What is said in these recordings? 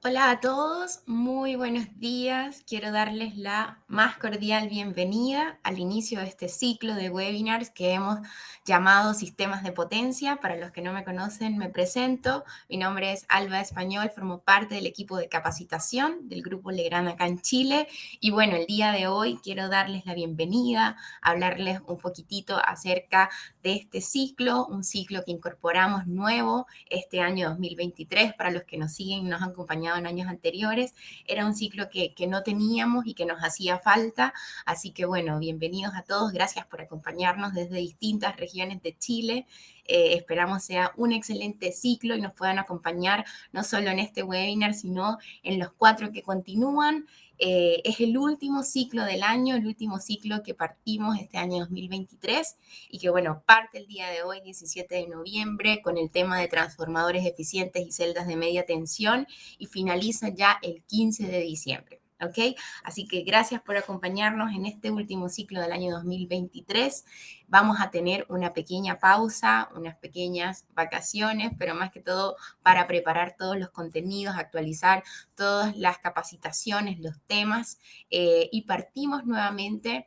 Hola a todos, muy buenos días. Quiero darles la más cordial bienvenida al inicio de este ciclo de webinars que hemos llamado Sistemas de Potencia. Para los que no me conocen, me presento. Mi nombre es Alba Español, formo parte del equipo de capacitación del Grupo Legrand acá en Chile. Y bueno, el día de hoy quiero darles la bienvenida, hablarles un poquitito acerca de este ciclo, un ciclo que incorporamos nuevo este año 2023. Para los que nos siguen y nos han acompañado en años anteriores, era un ciclo que no teníamos y que nos hacía falta. Así que bueno, bienvenidos a todos, gracias por acompañarnos desde distintas regiones de Chile. Esperamos sea un excelente ciclo y nos puedan acompañar no solo en este webinar, sino en los 4 que continúan. Es el último ciclo del año, el último ciclo que partimos este año 2023 y que bueno, parte el día de hoy, 17 de noviembre, con el tema de transformadores eficientes y celdas de media tensión y finaliza ya el 15 de diciembre. ¿Ok? Así que gracias por acompañarnos en este último ciclo del año 2023. Vamos a tener una pequeña pausa, unas pequeñas vacaciones, pero más que todo para preparar todos los contenidos, actualizar todas las capacitaciones, los temas, y partimos nuevamente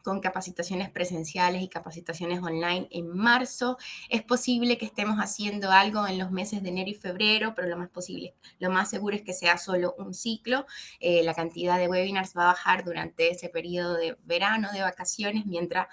con capacitaciones presenciales y capacitaciones online en marzo. Es posible que estemos haciendo algo en los meses de enero y febrero, pero lo más seguro es que sea solo un ciclo. La cantidad de webinars va a bajar durante ese periodo de verano, de vacaciones, mientras,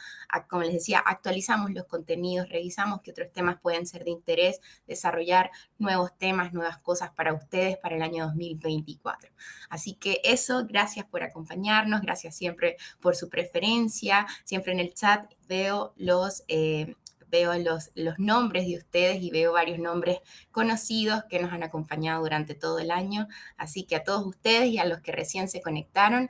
como les decía, actualizamos los contenidos, revisamos qué otros temas pueden ser de interés, desarrollar nuevos temas, nuevas cosas para ustedes para el año 2024. Así que eso, gracias por acompañarnos, gracias siempre por su preferencia. Siempre en el chat veo los nombres de ustedes y veo varios nombres conocidos que nos han acompañado durante todo el año. Así que a todos ustedes y a los que recién se conectaron,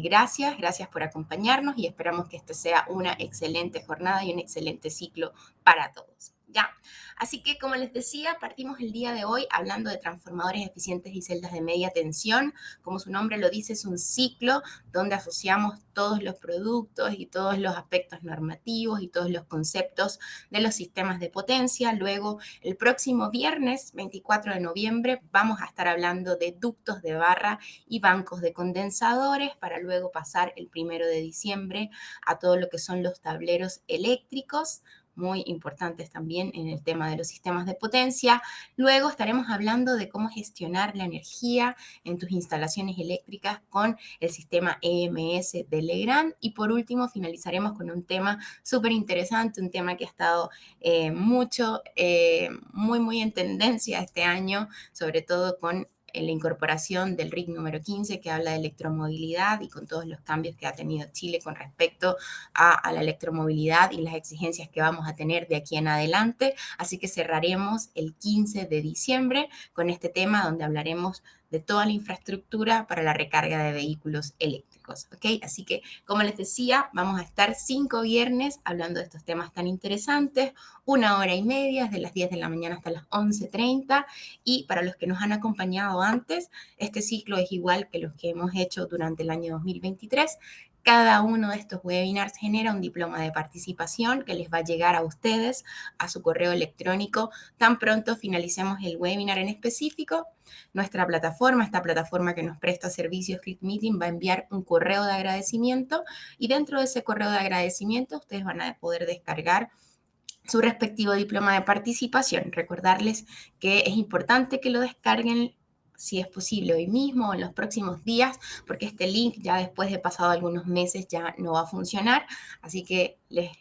gracias por acompañarnos y esperamos que esta sea una excelente jornada y un excelente ciclo para todos. Ya, así que como les decía, partimos el día de hoy hablando de transformadores eficientes y celdas de media tensión. Como su nombre lo dice, es un ciclo donde asociamos todos los productos y todos los aspectos normativos y todos los conceptos de los sistemas de potencia. Luego, el próximo viernes 24 de noviembre, vamos a estar hablando de ductos de barra y bancos de condensadores para luego pasar el 1 de diciembre a todo lo que son los tableros eléctricos, muy importantes también en el tema de los sistemas de potencia. Luego estaremos hablando de cómo gestionar la energía en tus instalaciones eléctricas con el sistema EMS de Legrand. Y por último, finalizaremos con un tema súper interesante, un tema que ha estado muy en tendencia este año, sobre todo con la incorporación del RIC número 15 que habla de electromovilidad y con todos los cambios que ha tenido Chile con respecto a la electromovilidad y las exigencias que vamos a tener de aquí en adelante. Así que cerraremos el 15 de diciembre con este tema donde hablaremos de toda la infraestructura para la recarga de vehículos eléctricos. ¿Ok? Así que, como les decía, vamos a estar 5 viernes hablando de estos temas tan interesantes, 1 hora y media, desde las 10 de la mañana hasta las 11:30. Y para los que nos han acompañado antes, este ciclo es igual que los que hemos hecho durante el año 2023. Cada uno de estos webinars genera un diploma de participación que les va a llegar a ustedes a su correo electrónico tan pronto finalicemos el webinar en específico. Nuestra plataforma, esta plataforma que nos presta servicios Click Meeting, va a enviar un correo de agradecimiento y dentro de ese correo de agradecimiento ustedes van a poder descargar su respectivo diploma de participación. Recordarles que es importante que lo descarguen si es posible hoy mismo o en los próximos días, porque este link ya después de pasado algunos meses ya no va a funcionar, así que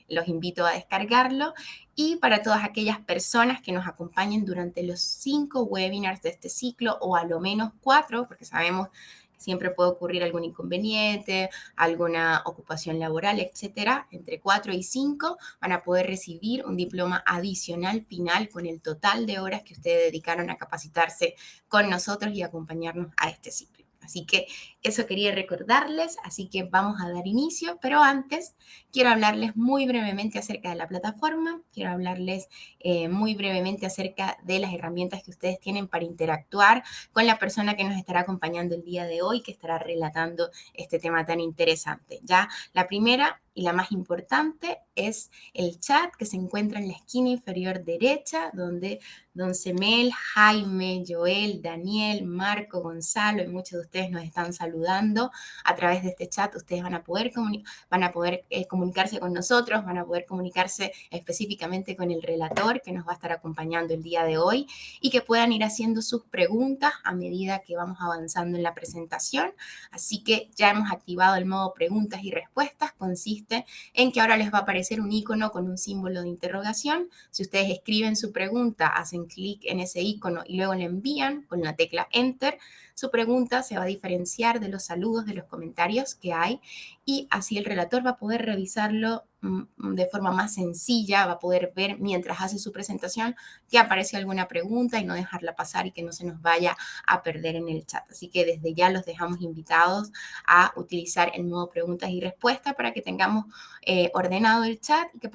los invito a descargarlo. Y para todas aquellas personas que nos acompañen durante los 5 webinars de este ciclo, o a lo menos 4, porque sabemos que siempre puede ocurrir algún inconveniente, alguna ocupación laboral, etcétera, entre 4 y 5 van a poder recibir un diploma adicional final con el total de horas que ustedes dedicaron a capacitarse con nosotros y acompañarnos a este ciclo. Así que eso quería recordarles, así que vamos a dar inicio, pero antes quiero hablarles muy brevemente acerca de la plataforma, quiero hablarles muy brevemente acerca de las herramientas que ustedes tienen para interactuar con la persona que nos estará acompañando el día de hoy, que estará relatando este tema tan interesante. Ya la primera y la más importante es el chat que se encuentra en la esquina inferior derecha, donde Don Semel, Jaime, Joel, Daniel, Marco, Gonzalo y muchos de ustedes nos están saludando a través de este chat. Ustedes van a poder comunicarse con nosotros, van a poder comunicarse específicamente con el relator que nos va a estar acompañando el día de hoy y que puedan ir haciendo sus preguntas a medida que vamos avanzando en la presentación. Así que ya hemos activado el modo preguntas y respuestas. Consiste en que ahora les va a aparecer un icono con un símbolo de interrogación. Si ustedes escriben su pregunta, hacen clic en ese icono y luego le envían con la tecla Enter, su pregunta se va a diferenciar de los saludos, de los comentarios que hay, y así el relator va a poder revisarlo de forma más sencilla, va a poder ver mientras hace su presentación que apareció alguna pregunta y no dejarla pasar y que no se nos vaya a perder en el chat. Así que desde ya los dejamos invitados a utilizar el modo preguntas y respuestas para que tengamos ordenado el chat y que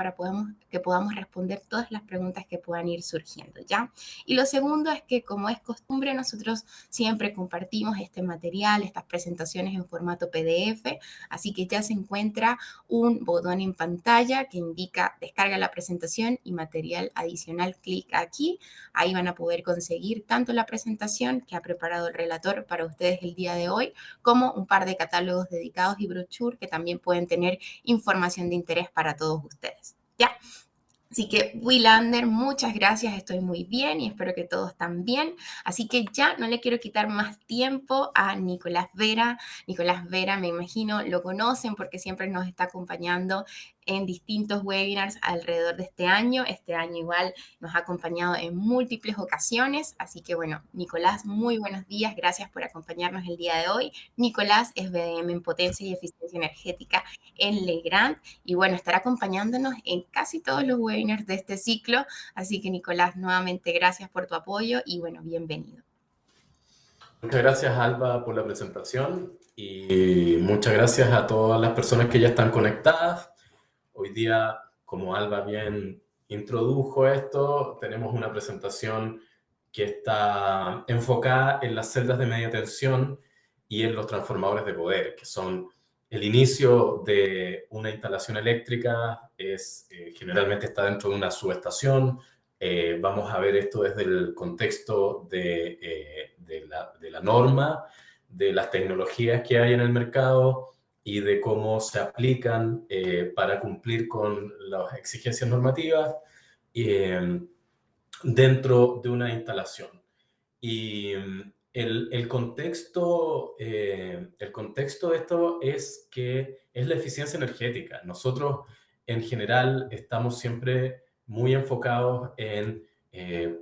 podamos responder todas las preguntas que puedan ir surgiendo, ¿ya? Y lo segundo es que, como es costumbre, nosotros siempre compartimos este material, estas presentaciones en formato PDF, así que ya se encuentra un botón en pantalla que indica descarga la presentación y material adicional, clic aquí. Ahí van a poder conseguir tanto la presentación que ha preparado el relator para ustedes el día de hoy, como un par de catálogos dedicados y brochure que también pueden tener información de interés para todos ustedes. ¿Ya? Así que, Willander, muchas gracias, estoy muy bien y espero que todos también. Así que ya no le quiero quitar más tiempo a Nicolás Vera. Nicolás Vera, me imagino, lo conocen porque siempre nos está acompañando en distintos webinars alrededor de este año. Este año igual nos ha acompañado en múltiples ocasiones. Así que bueno, Nicolás, muy buenos días, gracias por acompañarnos el día de hoy. Nicolás es BDM en Potencia y Eficiencia Energética en Legrand y bueno, estará acompañándonos en casi todos los webinars de este ciclo. Así que Nicolás, nuevamente gracias por tu apoyo y bueno, bienvenido. Muchas gracias, Alba, por la presentación y muchas gracias a todas las personas que ya están conectadas. Hoy día, como Alba bien introdujo esto, tenemos una presentación que está enfocada en las celdas de media tensión y en los transformadores de poder, que son el inicio de una instalación eléctrica, generalmente está dentro de una subestación. Vamos a ver esto desde el contexto de la norma, de las tecnologías que hay en el mercado y de cómo se aplican para cumplir con las exigencias normativas dentro de una instalación. Y el contexto de esto es que es la eficiencia energética. Nosotros, en general, estamos siempre muy enfocados en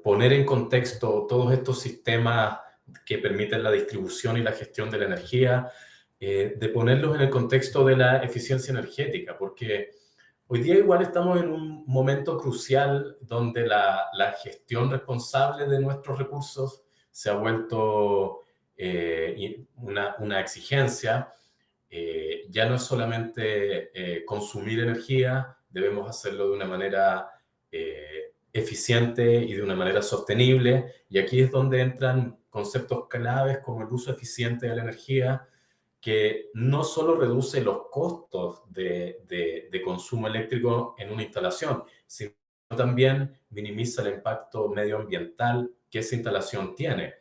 poner en contexto todos estos sistemas que permiten la distribución y la gestión de la energía, de ponerlos en el contexto de la eficiencia energética, porque hoy día igual estamos en un momento crucial donde la gestión responsable de nuestros recursos se ha vuelto una exigencia. Ya no es solamente consumir energía, debemos hacerlo de una manera eficiente y de una manera sostenible. Y aquí es donde entran conceptos claves como el uso eficiente de la energía, que no solo reduce los costos de consumo eléctrico en una instalación, sino también minimiza el impacto medioambiental que esa instalación tiene.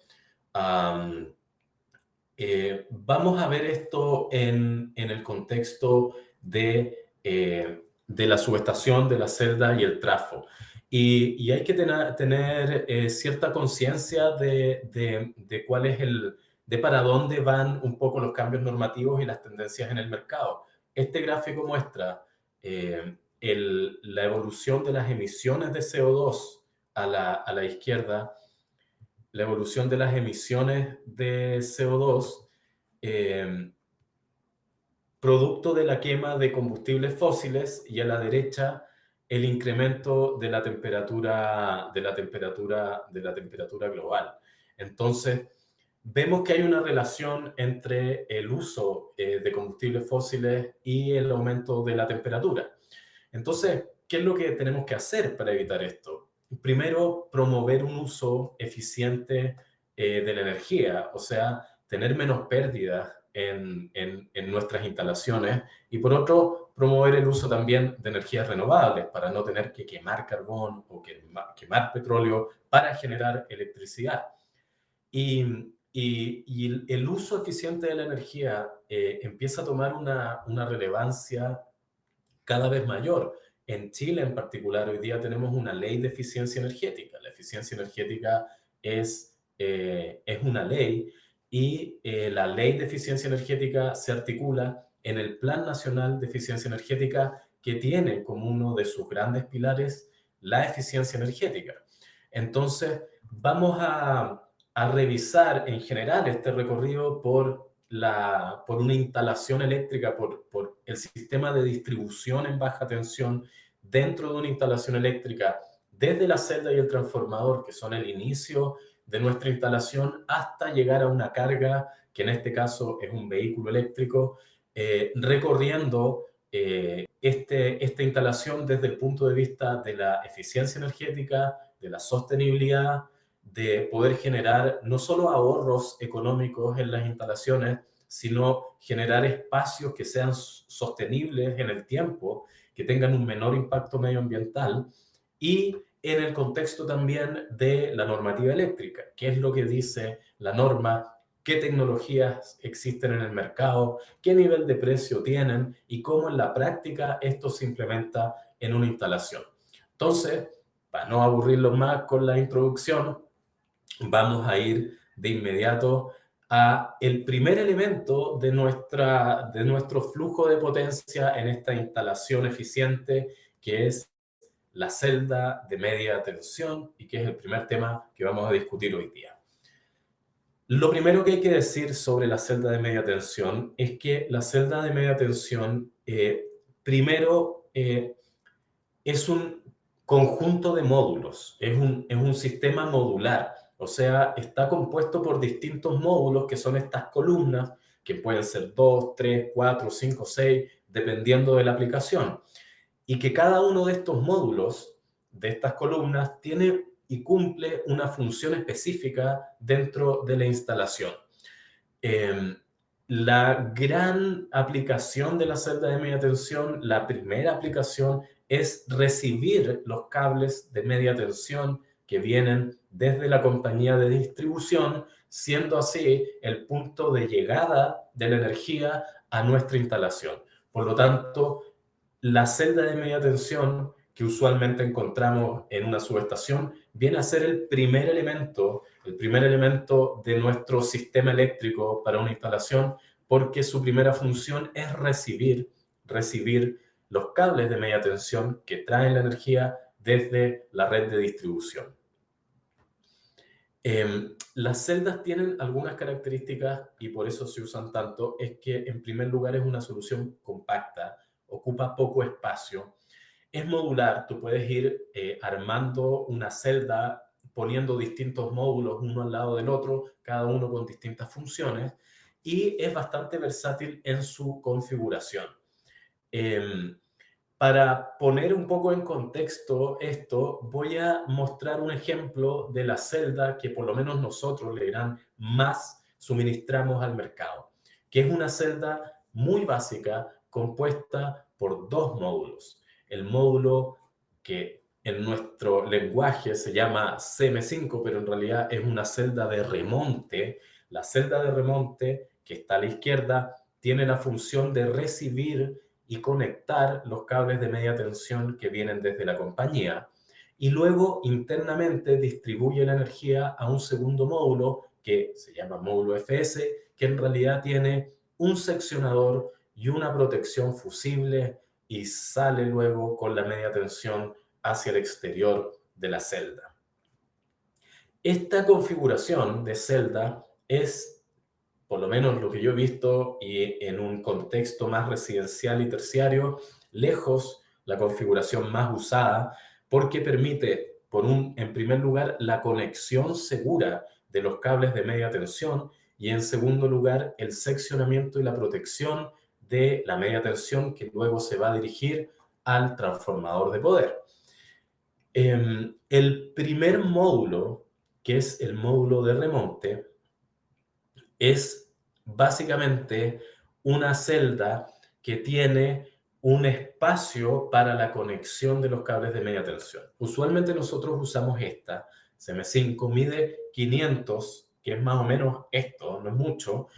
Vamos a ver esto en el contexto de la subestación, de la celda y el trafo. Y hay que tener cierta conciencia de cuál es de para dónde van un poco los cambios normativos y las tendencias en el mercado. Este gráfico muestra la evolución de las emisiones de CO2 a la izquierda, la evolución de las emisiones de CO2 producto de la quema de combustibles fósiles, y a la derecha el incremento de la temperatura global. Entonces, vemos que hay una relación entre el uso de combustibles fósiles y el aumento de la temperatura. Entonces, ¿qué es lo que tenemos que hacer para evitar esto? Primero, promover un uso eficiente de la energía, o sea, tener menos pérdidas en nuestras instalaciones, y por otro, promover el uso también de energías renovables para no tener que quemar carbón o quemar petróleo para generar electricidad. Y el uso eficiente de la energía empieza a tomar una relevancia cada vez mayor. En Chile en particular, hoy día tenemos una ley de eficiencia energética. La eficiencia energética es una ley y la ley de eficiencia energética se articula en el Plan Nacional de Eficiencia Energética que tiene como uno de sus grandes pilares la eficiencia energética. Entonces, vamos a revisar en general este recorrido por una instalación eléctrica, por el sistema de distribución en baja tensión dentro de una instalación eléctrica, desde la celda y el transformador, que son el inicio de nuestra instalación, hasta llegar a una carga, que en este caso es un vehículo eléctrico, recorriendo esta instalación desde el punto de vista de la eficiencia energética, de la sostenibilidad, de poder generar no solo ahorros económicos en las instalaciones, sino generar espacios que sean sostenibles en el tiempo, que tengan un menor impacto medioambiental y en el contexto también de la normativa eléctrica, qué es lo que dice la norma, qué tecnologías existen en el mercado, qué nivel de precio tienen y cómo en la práctica esto se implementa en una instalación. Entonces, para no aburrirlos más con la introducción, vamos a ir de inmediato a el primer elemento de nuestro flujo de potencia en esta instalación eficiente, que es la celda de media tensión y que es el primer tema que vamos a discutir hoy día. Lo primero que hay que decir sobre la celda de media tensión es que la celda de media tensión, primero, es un conjunto de módulos, es un sistema modular, o sea, está compuesto por distintos módulos que son estas columnas, que pueden ser 2, 3, 4, 5, 6, dependiendo de la aplicación, y que cada uno de estos módulos, de estas columnas, tiene y cumple una función específica dentro de la instalación. La gran aplicación de la celda de media tensión, la primera aplicación es recibir los cables de media tensión que vienen desde la compañía de distribución, siendo así el punto de llegada de la energía a nuestra instalación. Por lo tanto, la celda de media tensión que usualmente encontramos en una subestación viene a ser el primer elemento de nuestro sistema eléctrico para una instalación, porque su primera función es recibir los cables de media tensión que traen la energía desde la red de distribución. Las celdas tienen algunas características y por eso se usan tanto, es que en primer lugar es una solución compacta, ocupa poco espacio, es modular, tú puedes ir armando una celda poniendo distintos módulos uno al lado del otro, cada uno con distintas funciones, y es bastante versátil en su configuración. Para poner un poco en contexto esto, voy a mostrar un ejemplo de la celda que por lo menos nosotros, Legrand, más suministramos al mercado, que es una celda muy básica compuesta por dos módulos. El módulo que en nuestro lenguaje se llama CM5, pero en realidad es una celda de remonte. La celda de remonte, que está a la izquierda, tiene la función de recibir y conectar los cables de media tensión que vienen desde la compañía y luego internamente distribuye la energía a un segundo módulo que se llama módulo FS, que en realidad tiene un seccionador y una protección fusible y sale luego con la media tensión hacia el exterior de la celda. Esta configuración de celda es, por lo menos lo que yo he visto, y en un contexto más residencial y terciario, lejos la configuración más usada, porque permite, en primer lugar, la conexión segura de los cables de media tensión y, en segundo lugar, el seccionamiento y la protección de la media tensión que luego se va a dirigir al transformador de poder. El primer módulo, que es el módulo de remonte, es básicamente una celda que tiene un espacio para la conexión de los cables de media tensión. Usualmente nosotros usamos esta, CM5, mide 500, que es más o menos esto, no es mucho,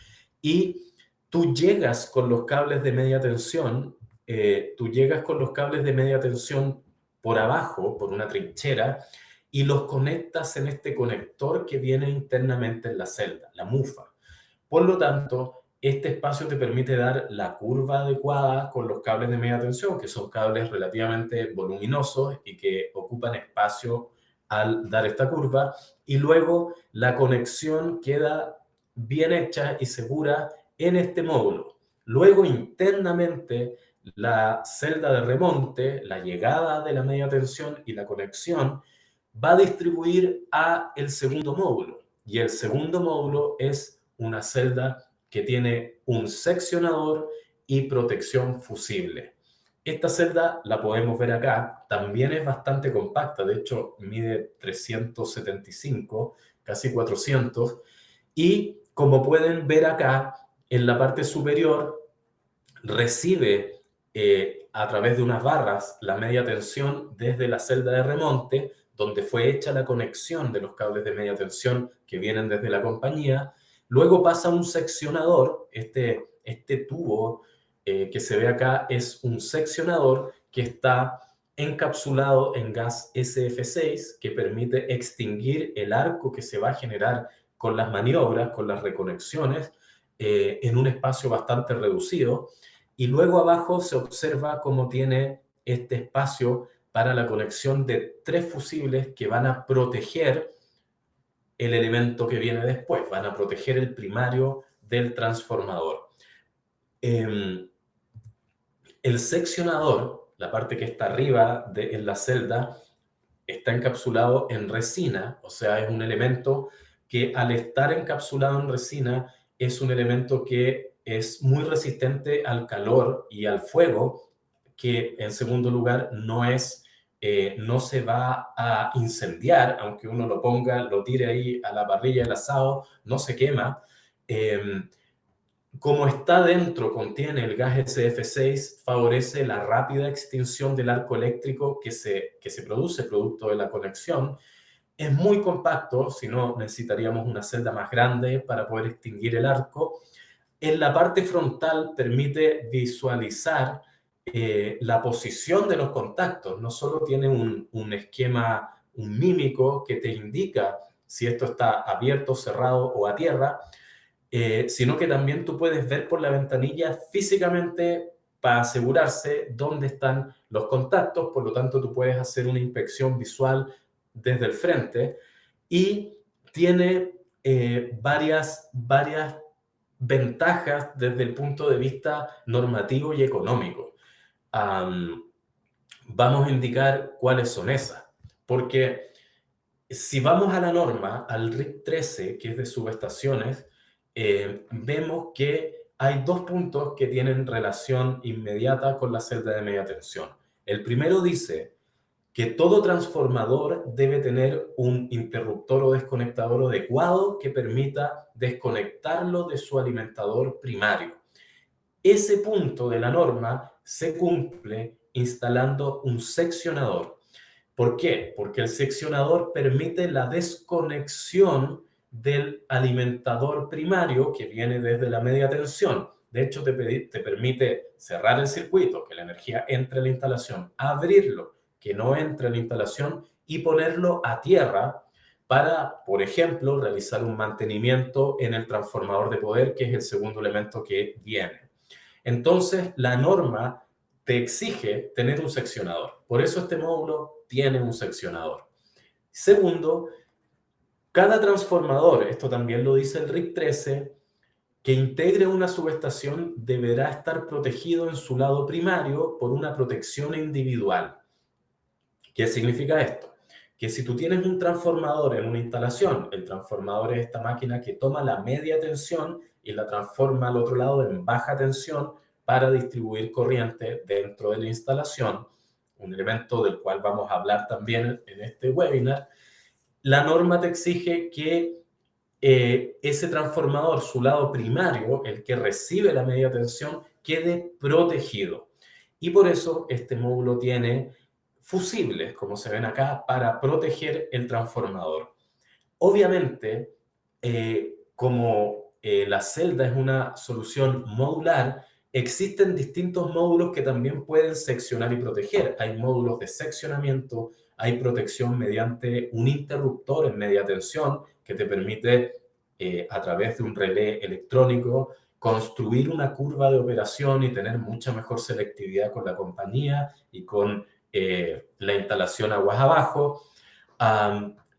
y tú llegas con los cables de media tensión, por abajo, por una trinchera, y los conectas en este conector que viene internamente en la celda, la mufa. Por lo tanto, este espacio te permite dar la curva adecuada con los cables de media tensión, que son cables relativamente voluminosos y que ocupan espacio al dar esta curva, y luego la conexión queda bien hecha y segura en este módulo. Luego, internamente, la celda de remonte, la llegada de la media tensión y la conexión va a distribuir a el segundo módulo. Y el segundo módulo es una celda que tiene un seccionador y protección fusible. Esta celda la podemos ver acá, también es bastante compacta, de hecho mide 375, casi 400, y como pueden ver acá, en la parte superior recibe a través de unas barras la media tensión desde la celda de remonte, donde fue hecha la conexión de los cables de media tensión que vienen desde la compañía. Luego pasa un seccionador, este tubo que se ve acá es un seccionador que está encapsulado en gas SF6 que permite extinguir el arco que se va a generar con las maniobras, con las reconexiones, en un espacio bastante reducido. Y luego abajo se observa cómo tiene este espacio para la conexión de 3 fusibles que van a proteger el elemento que viene después, van a proteger el primario del transformador. El seccionador, la parte que está arriba en la celda, está encapsulado en resina, o sea, es un elemento que al estar encapsulado en resina es un elemento que es muy resistente al calor y al fuego, que en segundo lugar no se va a incendiar, aunque uno lo ponga, lo tire ahí a la parrilla del asado, no se quema. Como está dentro, contiene el gas SF6, favorece la rápida extinción del arco eléctrico que se produce producto de la conexión. Es muy compacto, si no necesitaríamos una celda más grande para poder extinguir el arco. En la parte frontal permite visualizar la posición de los contactos. No solo tiene un esquema, un mímico que te indica si esto está abierto, cerrado o a tierra, sino que también tú puedes ver por la ventanilla físicamente para asegurarse dónde están los contactos, por lo tanto tú puedes hacer una inspección visual desde el frente y tiene varias ventajas desde el punto de vista normativo y económico. Vamos a indicar cuáles son esas, porque si vamos a la norma, al RIC 13, que es de subestaciones, vemos que hay 2 puntos que tienen relación inmediata con la celda de media tensión. El primero dice que todo transformador debe tener un interruptor o desconectador adecuado que permita desconectarlo de su alimentador primario. Ese punto de la norma se cumple instalando un seccionador. ¿Por qué? Porque el seccionador permite la desconexión del alimentador primario que viene desde la media tensión. De hecho, te permite cerrar el circuito, que la energía entre a la instalación, abrirlo, que no entre a la instalación y ponerlo a tierra para, por ejemplo, realizar un mantenimiento en el transformador de poder, que es el segundo elemento que viene. Entonces, la norma te exige tener un seccionador. Por eso este módulo tiene un seccionador. Segundo, cada transformador, esto también lo dice el RIC 13, que integre una subestación deberá estar protegido en su lado primario por una protección individual. ¿Qué significa esto? Que si tú tienes un transformador en una instalación, el transformador es esta máquina que toma la media tensión y la transforma al otro lado en baja tensión para distribuir corriente dentro de la instalación, un elemento del cual vamos a hablar también en este webinar. La norma te exige que ese transformador, su lado primario, el que recibe la media tensión, quede protegido. Y por eso este módulo tiene fusibles, como se ven acá, para proteger el transformador. Obviamente, como la celda es una solución modular, existen distintos módulos que también pueden seccionar y proteger. Hay módulos de seccionamiento, hay protección mediante un interruptor en media tensión que te permite, a través de un relé electrónico, construir una curva de operación y tener mucha mejor selectividad con la compañía y con la instalación aguas abajo.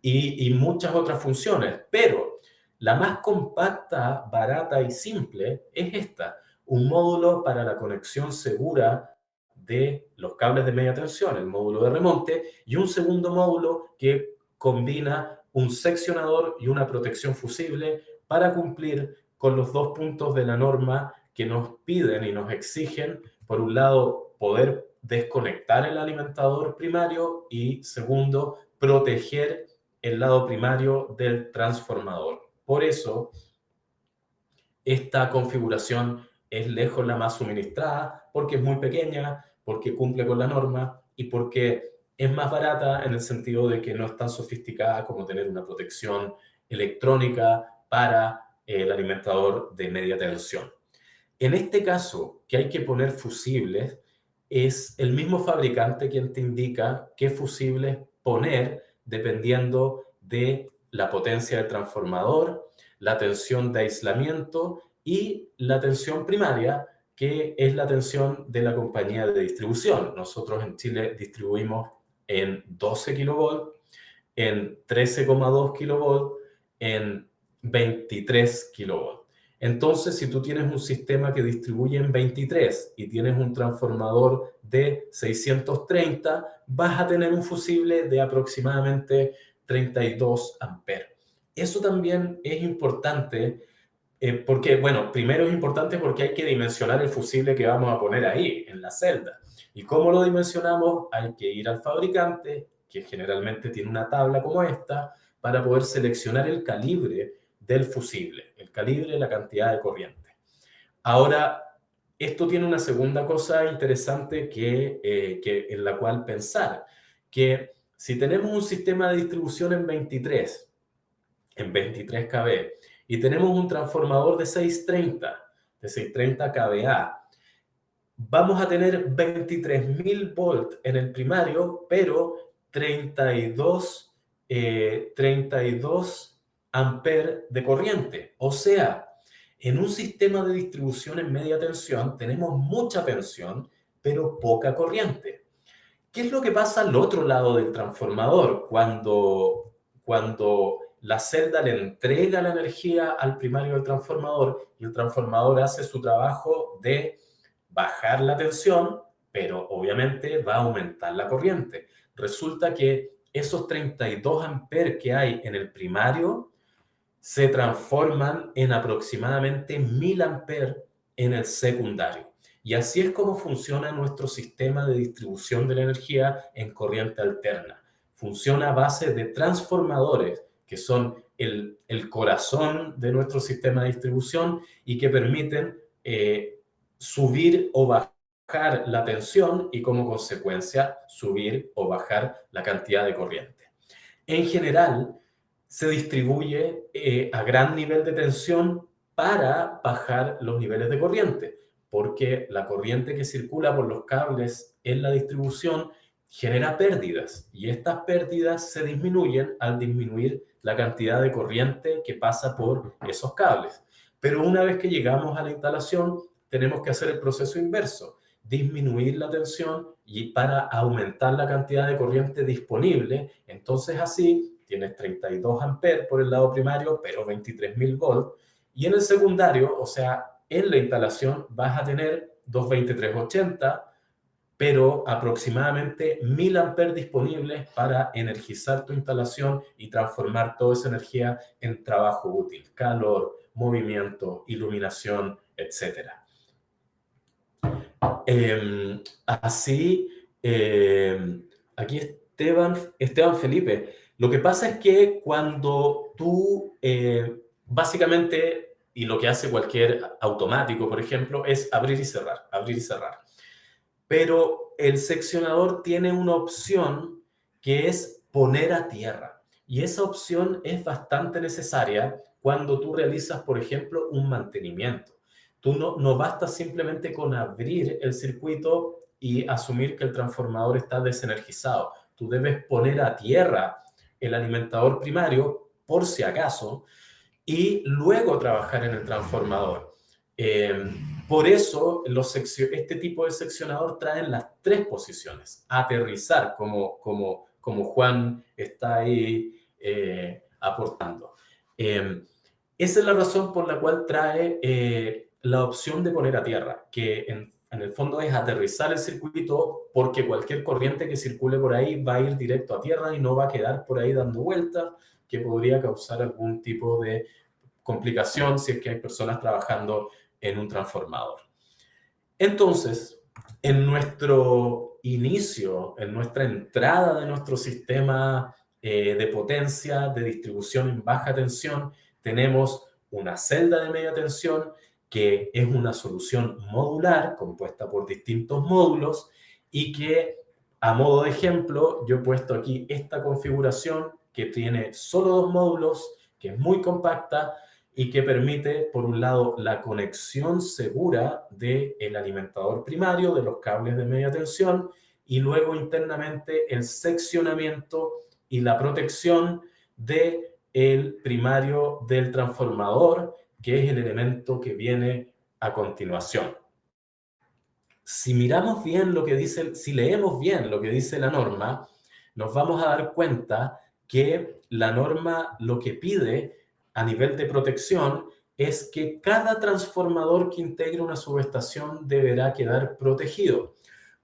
Y muchas otras funciones, pero la más compacta, barata y simple es esta, un módulo para la conexión segura de los cables de media tensión, el módulo de remonte, y un segundo módulo que combina un seccionador y una protección fusible para cumplir con los dos puntos de la norma que nos piden y nos exigen, por un lado, poder desconectar el alimentador primario y segundo, proteger el lado primario del transformador. Por eso, esta configuración es lejos la más suministrada, porque es muy pequeña, porque cumple con la norma y porque es más barata en el sentido de que no es tan sofisticada como tener una protección electrónica para el alimentador de media tensión. En este caso, que hay que poner fusibles, es el mismo fabricante quien te indica qué fusibles poner dependiendo de la potencia del transformador, la tensión de aislamiento y la tensión primaria, que es la tensión de la compañía de distribución. Nosotros en Chile distribuimos en 12 kilovolts, en 13,2 kilovolts, en 23 kilovolts. Entonces, si tú tienes un sistema que distribuye en 23 y tienes un transformador de 630, vas a tener un fusible de aproximadamente 32 amperes. Eso también es importante porque, bueno, primero es importante porque hay que dimensionar el fusible que vamos a poner ahí, en la celda. ¿Y cómo lo dimensionamos? Hay que ir al fabricante, que generalmente tiene una tabla como esta, para poder seleccionar el calibre del fusible, el calibre, la cantidad de corriente. Ahora, esto tiene una segunda cosa interesante en la cual pensar, que si tenemos un sistema de distribución en 23 kV, y tenemos un transformador de 630 kVA, vamos a tener 23.000 volts en el primario, pero 32 amperes de corriente. O sea, en un sistema de distribución en media tensión tenemos mucha tensión, pero poca corriente. ¿Qué es lo que pasa al otro lado del transformador cuando la celda le entrega la energía al primario del transformador y el transformador hace su trabajo de bajar la tensión, pero obviamente va a aumentar la corriente? Resulta que esos 32 amperes que hay en el primario se transforman en aproximadamente 1000 amperes en el secundario. Y así es como funciona nuestro sistema de distribución de la energía en corriente alterna. Funciona a base de transformadores, que son el corazón de nuestro sistema de distribución y que permiten subir o bajar la tensión y como consecuencia subir o bajar la cantidad de corriente. En general, se distribuye a gran nivel de tensión para bajar los niveles de corriente, porque la corriente que circula por los cables en la distribución genera pérdidas y estas pérdidas se disminuyen al disminuir la cantidad de corriente que pasa por esos cables. Pero una vez que llegamos a la instalación, tenemos que hacer el proceso inverso, disminuir la tensión y para aumentar la cantidad de corriente disponible. Entonces así tienes 32 amperes por el lado primario, pero 23.000 volts. Y en el secundario, o sea, en la instalación vas a tener 22380, pero aproximadamente 1000 amperes disponibles para energizar tu instalación y transformar toda esa energía en trabajo útil, calor, movimiento, iluminación, etc. Así, aquí Esteban Felipe, lo que pasa es que cuando tú, básicamente, y lo que hace cualquier automático, por ejemplo, es abrir y cerrar, abrir y cerrar. pero el seccionador tiene una opción que es poner a tierra. Y esa opción es bastante necesaria cuando tú realizas, por ejemplo, un mantenimiento. Tú no basta simplemente con abrir el circuito y asumir que el transformador está desenergizado. Tú debes poner a tierra el alimentador primario, por si acaso, y luego trabajar en el transformador. Eh, por eso este tipo de seccionador traen las tres posiciones. Aterrizar, como Juan está ahí aportando. Esa es la razón por la cual trae la opción de poner a tierra, que en el fondo es aterrizar el circuito, porque cualquier corriente que circule por ahí va a ir directo a tierra y no va a quedar por ahí dando vueltas, que podría causar algún tipo de complicación si es que hay personas trabajando en un transformador. Entonces, en nuestro inicio, en nuestra entrada de nuestro sistema de potencia, de distribución en baja tensión, tenemos una celda de media tensión que es una solución modular compuesta por distintos módulos y que, a modo de ejemplo, yo he puesto aquí esta configuración que tiene solo dos módulos, que es muy compacta y que permite, por un lado, la conexión segura del alimentador primario, de los cables de media tensión, y luego internamente el seccionamiento y la protección del primario del transformador, que es el elemento que viene a continuación. Si miramos bien lo que dice, si leemos bien lo que dice la norma, nos vamos a dar cuenta que la norma lo que pide a nivel de protección es que cada transformador que integre una subestación deberá quedar protegido.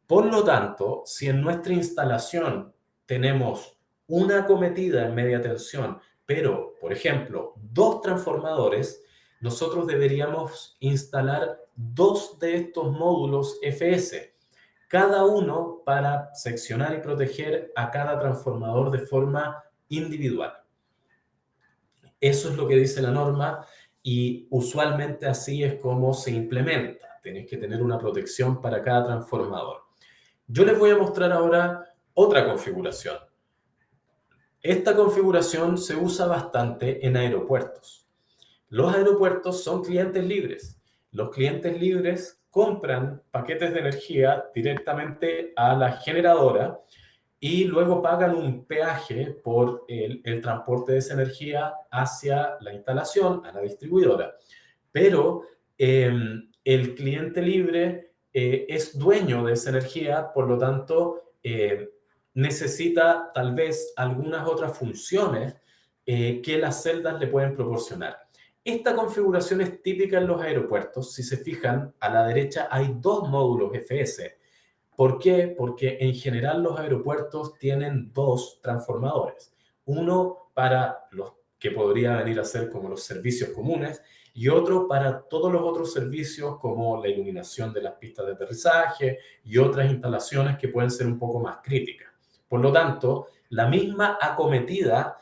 Por lo tanto, si en nuestra instalación tenemos una acometida en media tensión, pero, por ejemplo, dos transformadores, nosotros deberíamos instalar dos de estos módulos FS, cada uno para seccionar y proteger a cada transformador de forma individual. Eso es lo que dice la norma y usualmente así es como se implementa. Tenés que tener una protección para cada transformador. Yo les voy a mostrar ahora otra configuración. Esta configuración se usa bastante en aeropuertos. Los aeropuertos son clientes libres. Los clientes libres compran paquetes de energía directamente a la generadora y luego pagan un peaje por el transporte de esa energía hacia la instalación, a la distribuidora. Pero el cliente libre es dueño de esa energía, por lo tanto, necesita tal vez algunas otras funciones que las celdas le pueden proporcionar. Esta configuración es típica en los aeropuertos. Si se fijan, a la derecha hay dos módulos FS. ¿Por qué? Porque en general los aeropuertos tienen dos transformadores. Uno para los que podría venir a ser como los servicios comunes y otro para todos los otros servicios como la iluminación de las pistas de aterrizaje y otras instalaciones que pueden ser un poco más críticas. Por lo tanto, la misma acometida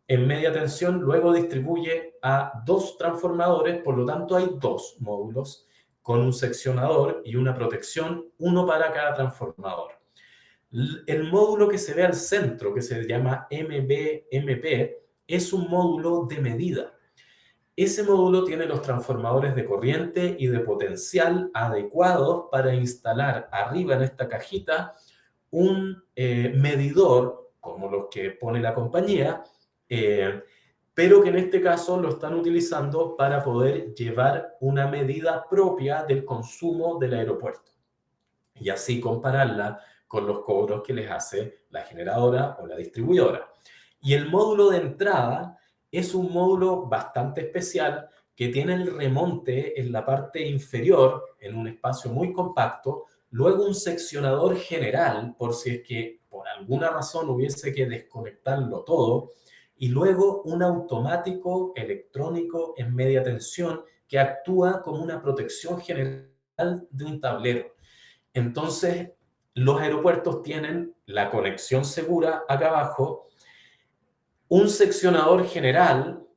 en media tensión luego distribuye a dos transformadores, por lo tanto hay dos módulos con un seccionador y una protección, uno para cada transformador. El módulo que se ve al centro, que se llama MBMP, es un módulo de medida. Ese módulo tiene los transformadores de corriente y de potencial adecuados para instalar arriba en esta cajita un medidor, como los que pone la compañía, pero que en este caso lo están utilizando para poder llevar una medida propia del consumo del aeropuerto y así compararla con los cobros que les hace la generadora o la distribuidora. Y el módulo de entrada es un módulo bastante especial que tiene el remonte en la parte inferior, en un espacio muy compacto, luego un seccionador general, por si es que por alguna razón hubiese que desconectarlo todo, y luego un automático electrónico en media tensión que actúa como una protección general de un tablero. Entonces, los aeropuertos tienen la conexión segura acá abajo, un seccionador general,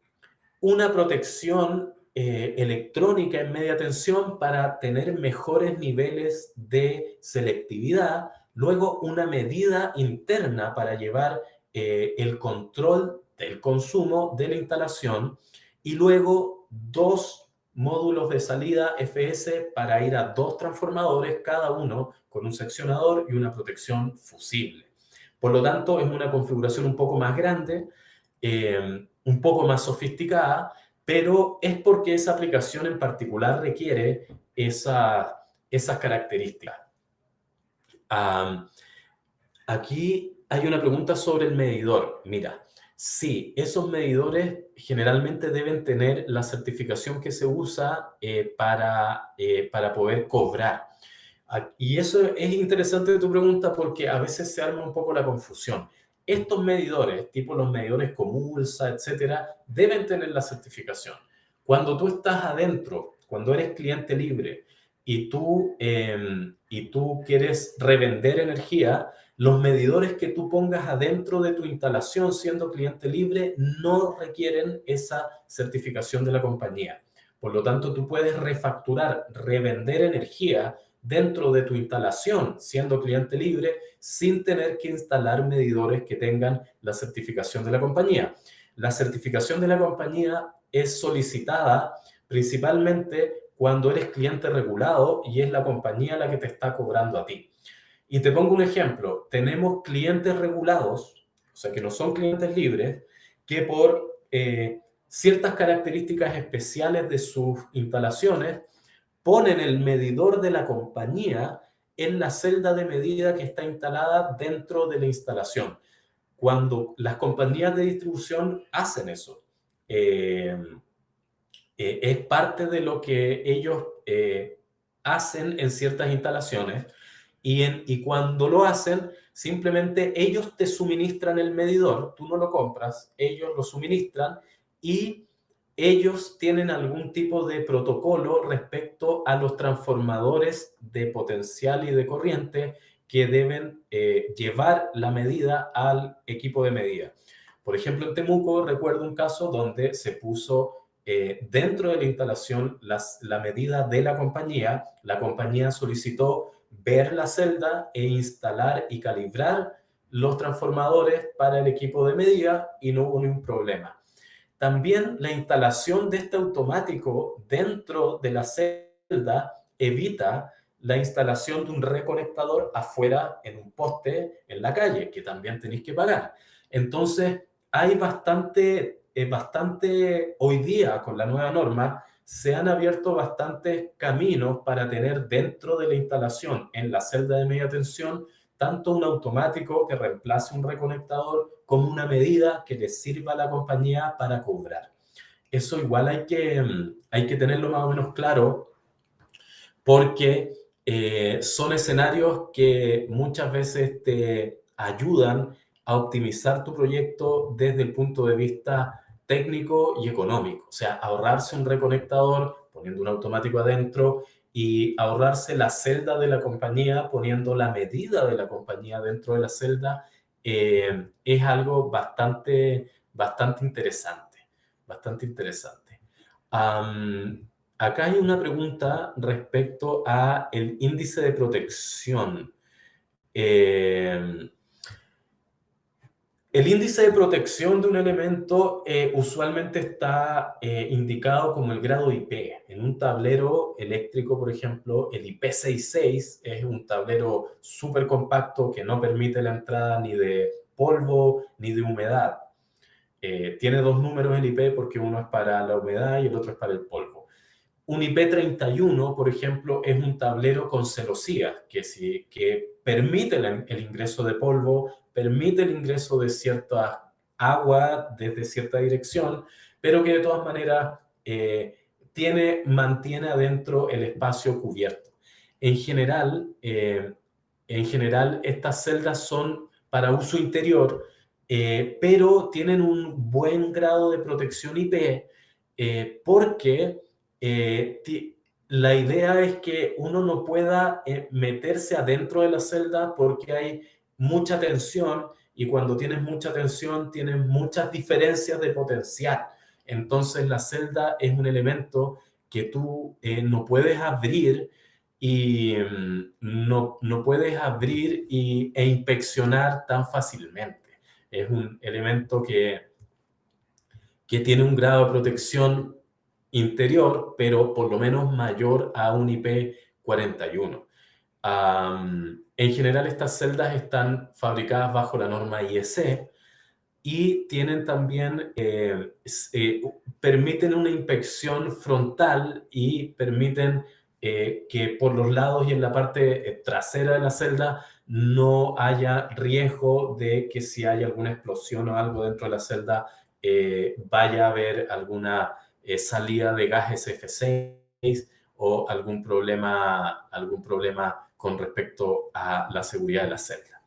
una protección electrónica en media tensión para tener mejores niveles de selectividad, luego una medida interna para llevar el control del consumo de la instalación y luego dos módulos de salida FS para ir a dos transformadores, cada uno con un seccionador y una protección fusible. Por lo tanto, es una configuración un poco más grande, un poco más sofisticada, pero es porque esa aplicación en particular requiere esas características. Aquí hay una pregunta sobre el medidor. Mira, sí, esos medidores generalmente deben tener la certificación que se usa para poder cobrar. Y eso es interesante de tu pregunta porque a veces se arma un poco la confusión. Estos medidores, tipo los medidores Comulsa, etcétera, deben tener la certificación. Cuando tú estás adentro, cuando eres cliente libre y tú quieres revender energía, los medidores que tú pongas adentro de tu instalación siendo cliente libre no requieren esa certificación de la compañía. Por lo tanto, tú puedes refacturar, revender energía dentro de tu instalación, siendo cliente libre, sin tener que instalar medidores que tengan la certificación de la compañía. La certificación de la compañía es solicitada principalmente cuando eres cliente regulado y es la compañía la que te está cobrando a ti. Y te pongo un ejemplo. Tenemos clientes regulados, o sea, que no son clientes libres, que por ciertas características especiales de sus instalaciones ponen el medidor de la compañía en la celda de medida que está instalada dentro de la instalación. Cuando las compañías de distribución hacen eso, es parte de lo que ellos hacen en ciertas instalaciones y cuando lo hacen, simplemente ellos te suministran el medidor, tú no lo compras, ellos lo suministran y ellos tienen algún tipo de protocolo respecto a los transformadores de potencial y de corriente que deben llevar la medida al equipo de medida. Por ejemplo, en Temuco recuerdo un caso donde se puso dentro de la instalación la medida de la compañía solicitó ver la celda e instalar y calibrar los transformadores para el equipo de medida y no hubo ningún problema. También la instalación de este automático dentro de la celda evita la instalación de un reconectador afuera en un poste en la calle, que también tenéis que pagar. Entonces, hay bastante hoy día con la nueva norma, se han abierto bastantes caminos para tener dentro de la instalación en la celda de media tensión tanto un automático que reemplace un reconectador como una medida que le sirva a la compañía para cobrar. Eso igual hay que tenerlo más o menos claro porque son escenarios que muchas veces te ayudan a optimizar tu proyecto desde el punto de vista técnico y económico. O sea, ahorrarse un reconectador poniendo un automático adentro y ahorrarse la celda de la compañía poniendo la medida de la compañía dentro de la celda es algo bastante interesante, bastante interesante. Acá hay una pregunta respecto a el índice de protección. El índice de protección de un elemento usualmente está indicado como el grado IP. En un tablero eléctrico, por ejemplo, el IP66 es un tablero súper compacto que no permite la entrada ni de polvo ni de humedad. Tiene dos números el IP porque uno es para la humedad y el otro es para el polvo. Un IP31, por ejemplo, es un tablero con celosías que permite el ingreso de polvo, permite el ingreso de cierta agua desde cierta dirección, pero que de todas maneras mantiene adentro el espacio cubierto. En general, estas celdas son para uso interior, pero tienen un buen grado de protección IP porque la idea es que uno no pueda meterse adentro de la celda porque hay mucha tensión y cuando tienes mucha tensión tienes muchas diferencias de potencial. Entonces la celda es un elemento que tú no puedes abrir y no puedes abrir e inspeccionar tan fácilmente. Es un elemento que tiene un grado de protección interior, pero por lo menos mayor a un IP41. En general, estas celdas están fabricadas bajo la norma IEC y tienen también, permiten una inspección frontal y permiten que por los lados y en la parte trasera de la celda no haya riesgo de que si hay alguna explosión o algo dentro de la celda, vaya a haber alguna salida de gas SF6 o algún problema con respecto a la seguridad de la celda.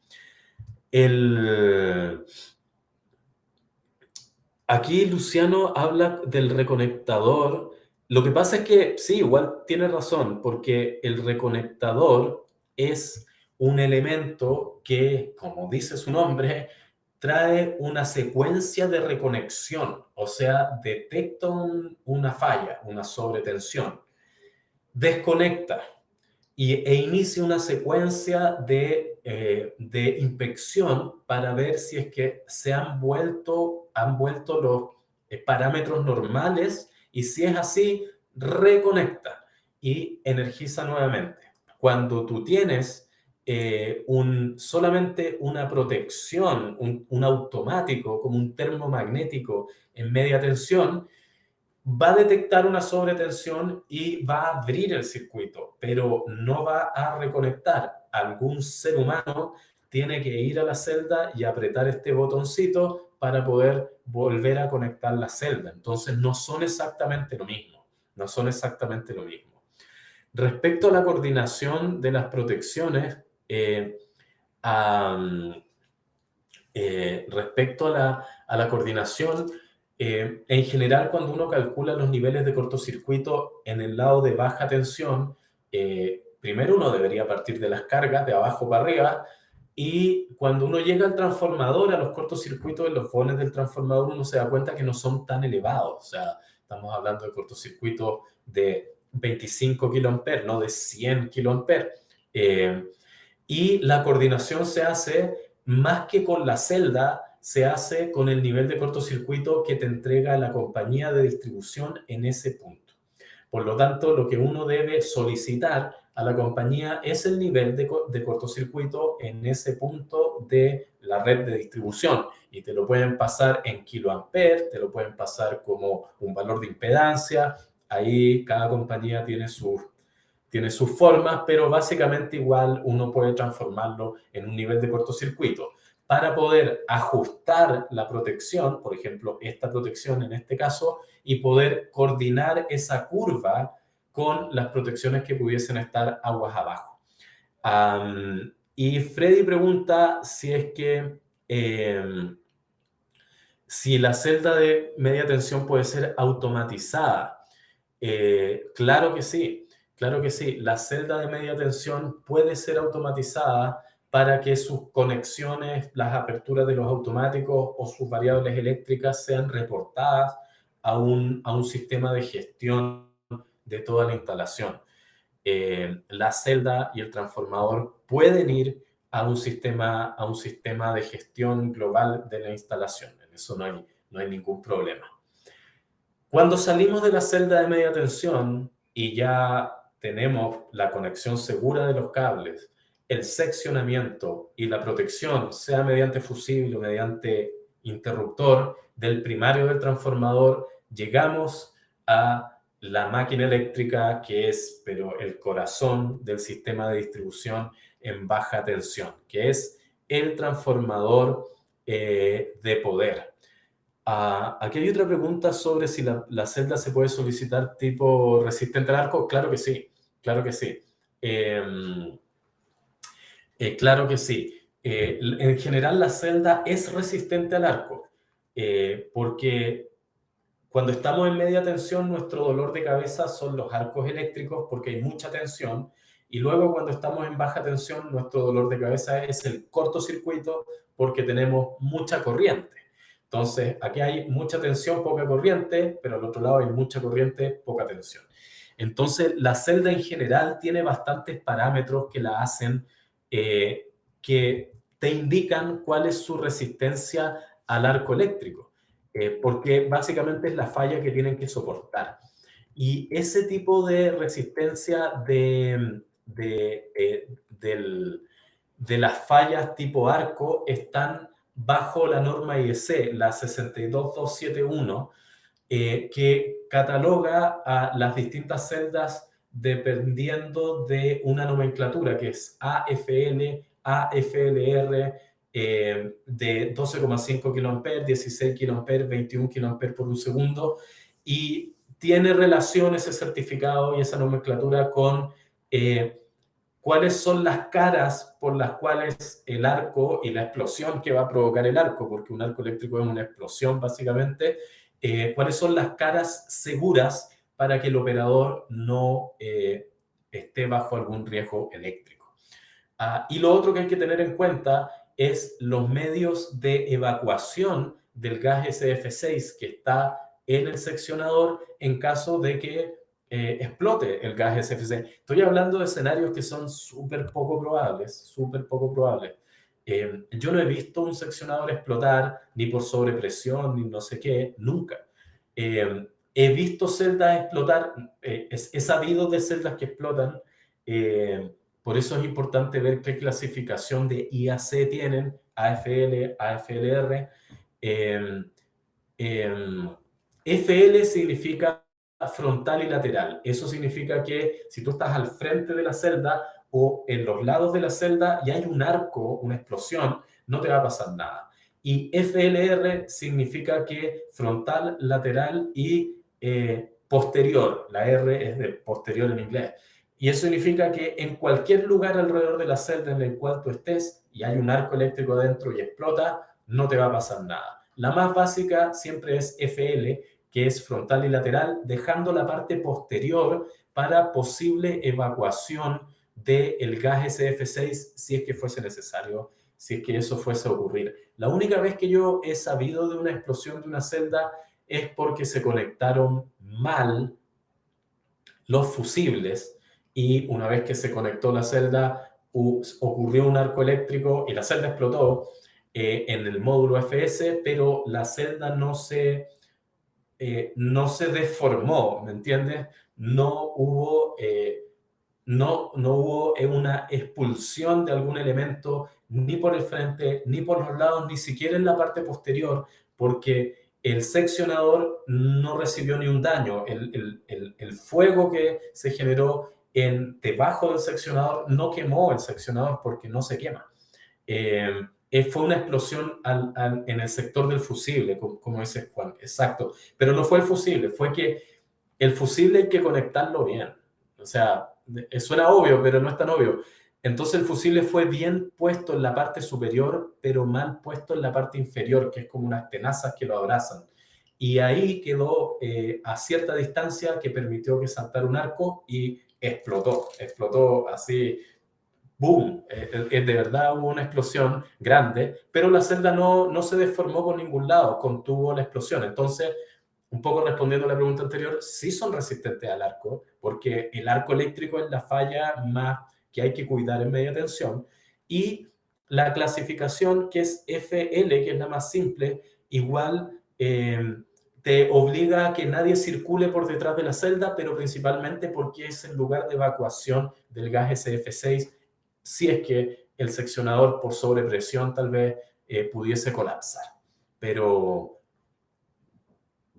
Aquí Luciano habla del reconectador. Lo que pasa es que sí, igual tiene razón, porque el reconectador es un elemento que, como dice su nombre, trae una secuencia de reconexión, o sea, detecta una falla, una sobretensión, desconecta e inicia una secuencia de inspección para ver si es que se han vuelto los parámetros normales y si es así, reconecta y energiza nuevamente. Cuando tú tienes solamente una protección, un automático como un termomagnético en media tensión, va a detectar una sobretensión y va a abrir el circuito, pero no va a reconectar. Algún ser humano tiene que ir a la celda y apretar este botoncito para poder volver a conectar la celda. Entonces no son exactamente lo mismo, no son exactamente lo mismo. Respecto a la coordinación de las protecciones, respecto a la coordinación, en general, cuando uno calcula los niveles de cortocircuito en el lado de baja tensión, primero uno debería partir de las cargas de abajo para arriba, y cuando uno llega al transformador, a los cortocircuitos en los fones del transformador, uno se da cuenta que no son tan elevados. O sea, estamos hablando de cortocircuitos de 25 kA, no de 100 kA. Y la coordinación se hace más que con la celda, se hace con el nivel de cortocircuito que te entrega la compañía de distribución en ese punto. Por lo tanto, lo que uno debe solicitar a la compañía es el nivel de cortocircuito en ese punto de la red de distribución. Y te lo pueden pasar en kiloamperes, te lo pueden pasar como un valor de impedancia. Ahí cada compañía tiene sus formas, pero básicamente igual uno puede transformarlo en un nivel de cortocircuito. Para poder ajustar la protección, por ejemplo, esta protección en este caso, y poder coordinar esa curva con las protecciones que pudiesen estar aguas abajo. Y Freddy pregunta si es que si la celda de media tensión puede ser automatizada. Claro que sí, claro que sí. La celda de media tensión puede ser automatizada para que sus conexiones, las aperturas de los automáticos o sus variables eléctricas sean reportadas a un sistema de gestión de toda la instalación. La celda y el transformador pueden ir a un sistema de gestión global de la instalación. En eso no hay ningún problema. Cuando salimos de la celda de media tensión y ya tenemos la conexión segura de los cables, el seccionamiento y la protección, sea mediante fusible o mediante interruptor del primario del transformador, llegamos a la máquina eléctrica que es, pero el corazón del sistema de distribución en baja tensión, que es el transformador de poder. Aquí hay otra pregunta sobre si la celda se puede solicitar tipo resistente al arco. Claro que sí, claro que sí. Claro que sí. En general la celda es resistente al arco, porque cuando estamos en media tensión nuestro dolor de cabeza son los arcos eléctricos porque hay mucha tensión, y luego cuando estamos en baja tensión nuestro dolor de cabeza es el cortocircuito porque tenemos mucha corriente. Entonces, aquí hay mucha tensión, poca corriente, pero al otro lado hay mucha corriente, poca tensión. Entonces, la celda en general tiene bastantes parámetros que la hacen, que te indican cuál es su resistencia al arco eléctrico, porque básicamente es la falla que tienen que soportar. Y ese tipo de resistencia de las fallas tipo arco están bajo la norma IEC, la 62271, que cataloga a las distintas celdas dependiendo de una nomenclatura que es AFL, AFLR, de 12,5 kA, 16 kA, 21 kA por un segundo, y tiene relación ese certificado y esa nomenclatura con cuáles son las caras por las cuales el arco y la explosión que va a provocar el arco, porque un arco eléctrico es una explosión básicamente, cuáles son las caras seguras para que el operador no esté bajo algún riesgo eléctrico. Y lo otro que hay que tener en cuenta es los medios de evacuación del gas SF6 que está en el seccionador en caso de que explote el gas SF6. Estoy hablando de escenarios que son súper poco probables, súper poco probables. Yo no he visto un seccionador explotar ni por sobrepresión ni no sé qué, nunca. He visto celdas explotar, he sabido de celdas que explotan, por eso es importante ver qué clasificación de IAC tienen, AFL, AFLR. FL significa frontal y lateral. Eso significa que si tú estás al frente de la celda o en los lados de la celda y hay un arco, una explosión, no te va a pasar nada. Y FLR significa que frontal, lateral y posterior. La R es de posterior en inglés. Y eso significa que en cualquier lugar alrededor de la celda en el cual tú estés y hay un arco eléctrico adentro y explota, no te va a pasar nada. La más básica siempre es FL, que es frontal y lateral, dejando la parte posterior para posible evacuación del gas SF6 si es que fuese necesario, si es que eso fuese a ocurrir. La única vez que yo he sabido de una explosión de una celda es porque se conectaron mal los fusibles y una vez que se conectó la celda ocurrió un arco eléctrico y la celda explotó en el módulo FS, pero la celda no se deformó, ¿me entiendes? No hubo una expulsión de algún elemento ni por el frente, ni por los lados, ni siquiera en la parte posterior, porque el seccionador no recibió ni un daño. El fuego que se generó debajo del seccionador no quemó el seccionador porque no se quema. Fue una explosión en el sector del fusible, como dice Juan, exacto. Pero no fue el fusible, fue que el fusible hay que conectarlo bien. O sea, suena obvio, pero no es tan obvio. Entonces el fusible fue bien puesto en la parte superior, pero mal puesto en la parte inferior, que es como unas tenazas que lo abrazan. Y ahí quedó a cierta distancia que permitió que saltara un arco y explotó así. ¡Boom! De verdad hubo una explosión grande, pero la celda no se deformó por ningún lado, contuvo la explosión. Entonces, un poco respondiendo a la pregunta anterior, sí son resistentes al arco, porque el arco eléctrico es la falla más que hay que cuidar en media tensión. Y la clasificación que es FL, que es la más simple, igual te obliga a que nadie circule por detrás de la celda, pero principalmente porque es el lugar de evacuación del gas SF6 si es que el seccionador por sobrepresión tal vez pudiese colapsar. Pero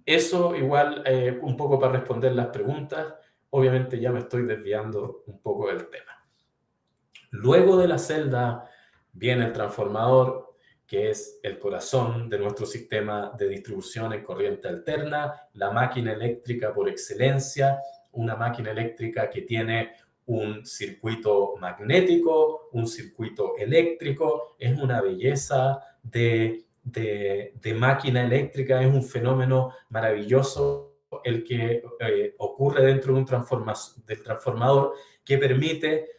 eso igual un poco para responder las preguntas. Obviamente ya me estoy desviando un poco del tema. Luego de la celda viene el transformador, que es el corazón de nuestro sistema de distribución en corriente alterna, la máquina eléctrica por excelencia, una máquina eléctrica que tiene un circuito magnético, un circuito eléctrico, es una belleza de máquina eléctrica, es un fenómeno maravilloso el que ocurre dentro de del transformador que permite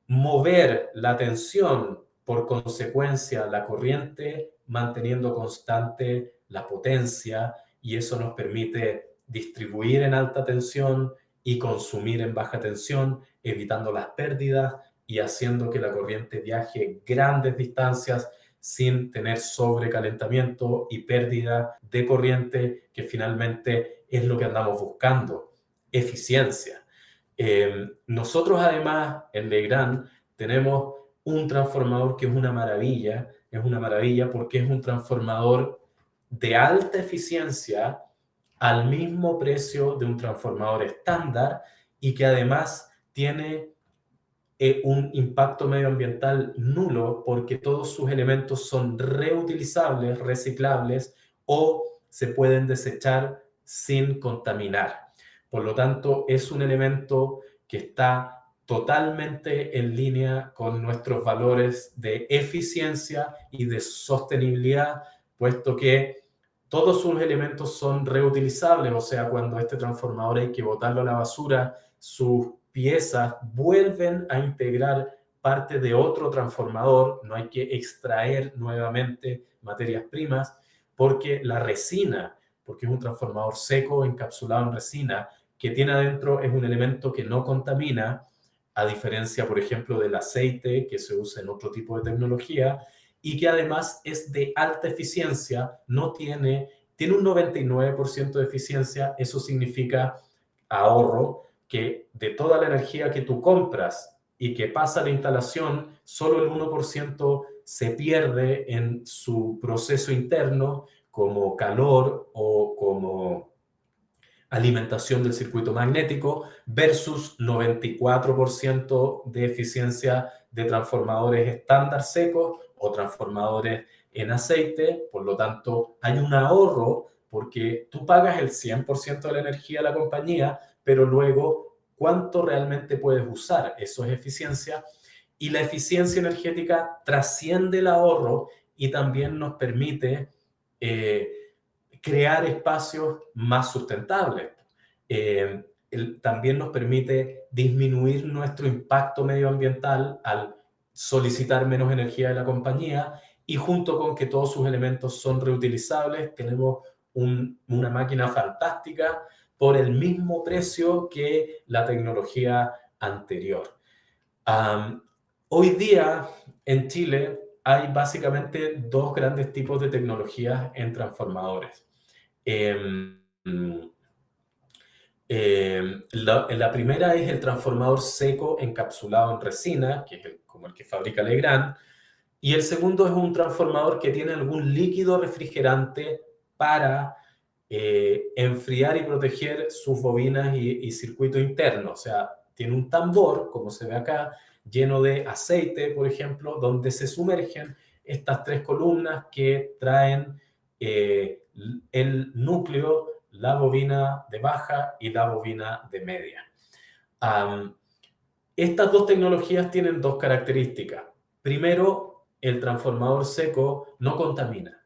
mover la tensión, por consecuencia la corriente, manteniendo constante la potencia, y eso nos permite distribuir en alta tensión y consumir en baja tensión, evitando las pérdidas y haciendo que la corriente viaje grandes distancias sin tener sobrecalentamiento y pérdida de corriente, que finalmente es lo que andamos buscando, eficiencia. Nosotros además en Legrand tenemos un transformador que es una maravilla porque es un transformador de alta eficiencia al mismo precio de un transformador estándar y que además tiene un impacto medioambiental nulo porque todos sus elementos son reutilizables, reciclables o se pueden desechar sin contaminar. Por lo tanto, es un elemento que está totalmente en línea con nuestros valores de eficiencia y de sostenibilidad, puesto que todos sus elementos son reutilizables, o sea, cuando este transformador hay que botarlo a la basura, sus piezas vuelven a integrar parte de otro transformador, no hay que extraer nuevamente materias primas, porque la resina, porque es un transformador seco encapsulado en resina, que tiene adentro es un elemento que no contamina, a diferencia, por ejemplo, del aceite que se usa en otro tipo de tecnología, y que además es de alta eficiencia, tiene un 99% de eficiencia, eso significa ahorro, que de toda la energía que tú compras y que pasa la instalación, solo el 1% se pierde en su proceso interno como calor o como alimentación del circuito magnético versus 94% de eficiencia de transformadores estándar secos o transformadores en aceite. Por lo tanto, hay un ahorro porque tú pagas el 100% de la energía a la compañía, pero luego, ¿cuánto realmente puedes usar? Eso es eficiencia. Y la eficiencia energética trasciende el ahorro y también nos permite crear espacios más sustentables. También nos permite disminuir nuestro impacto medioambiental al solicitar menos energía de la compañía, y junto con que todos sus elementos son reutilizables, tenemos una máquina fantástica por el mismo precio que la tecnología anterior. Hoy día en Chile hay básicamente dos grandes tipos de tecnologías en transformadores. La primera es el transformador seco encapsulado en resina, que es como el que fabrica Legrand, y el segundo es un transformador que tiene algún líquido refrigerante para enfriar y proteger sus bobinas y circuito interno. O sea, tiene un tambor, como se ve acá, lleno de aceite, por ejemplo, donde se sumergen estas tres columnas que traen el núcleo, la bobina de baja y la bobina de media. Estas dos tecnologías tienen dos características. Primero, el transformador seco no contamina.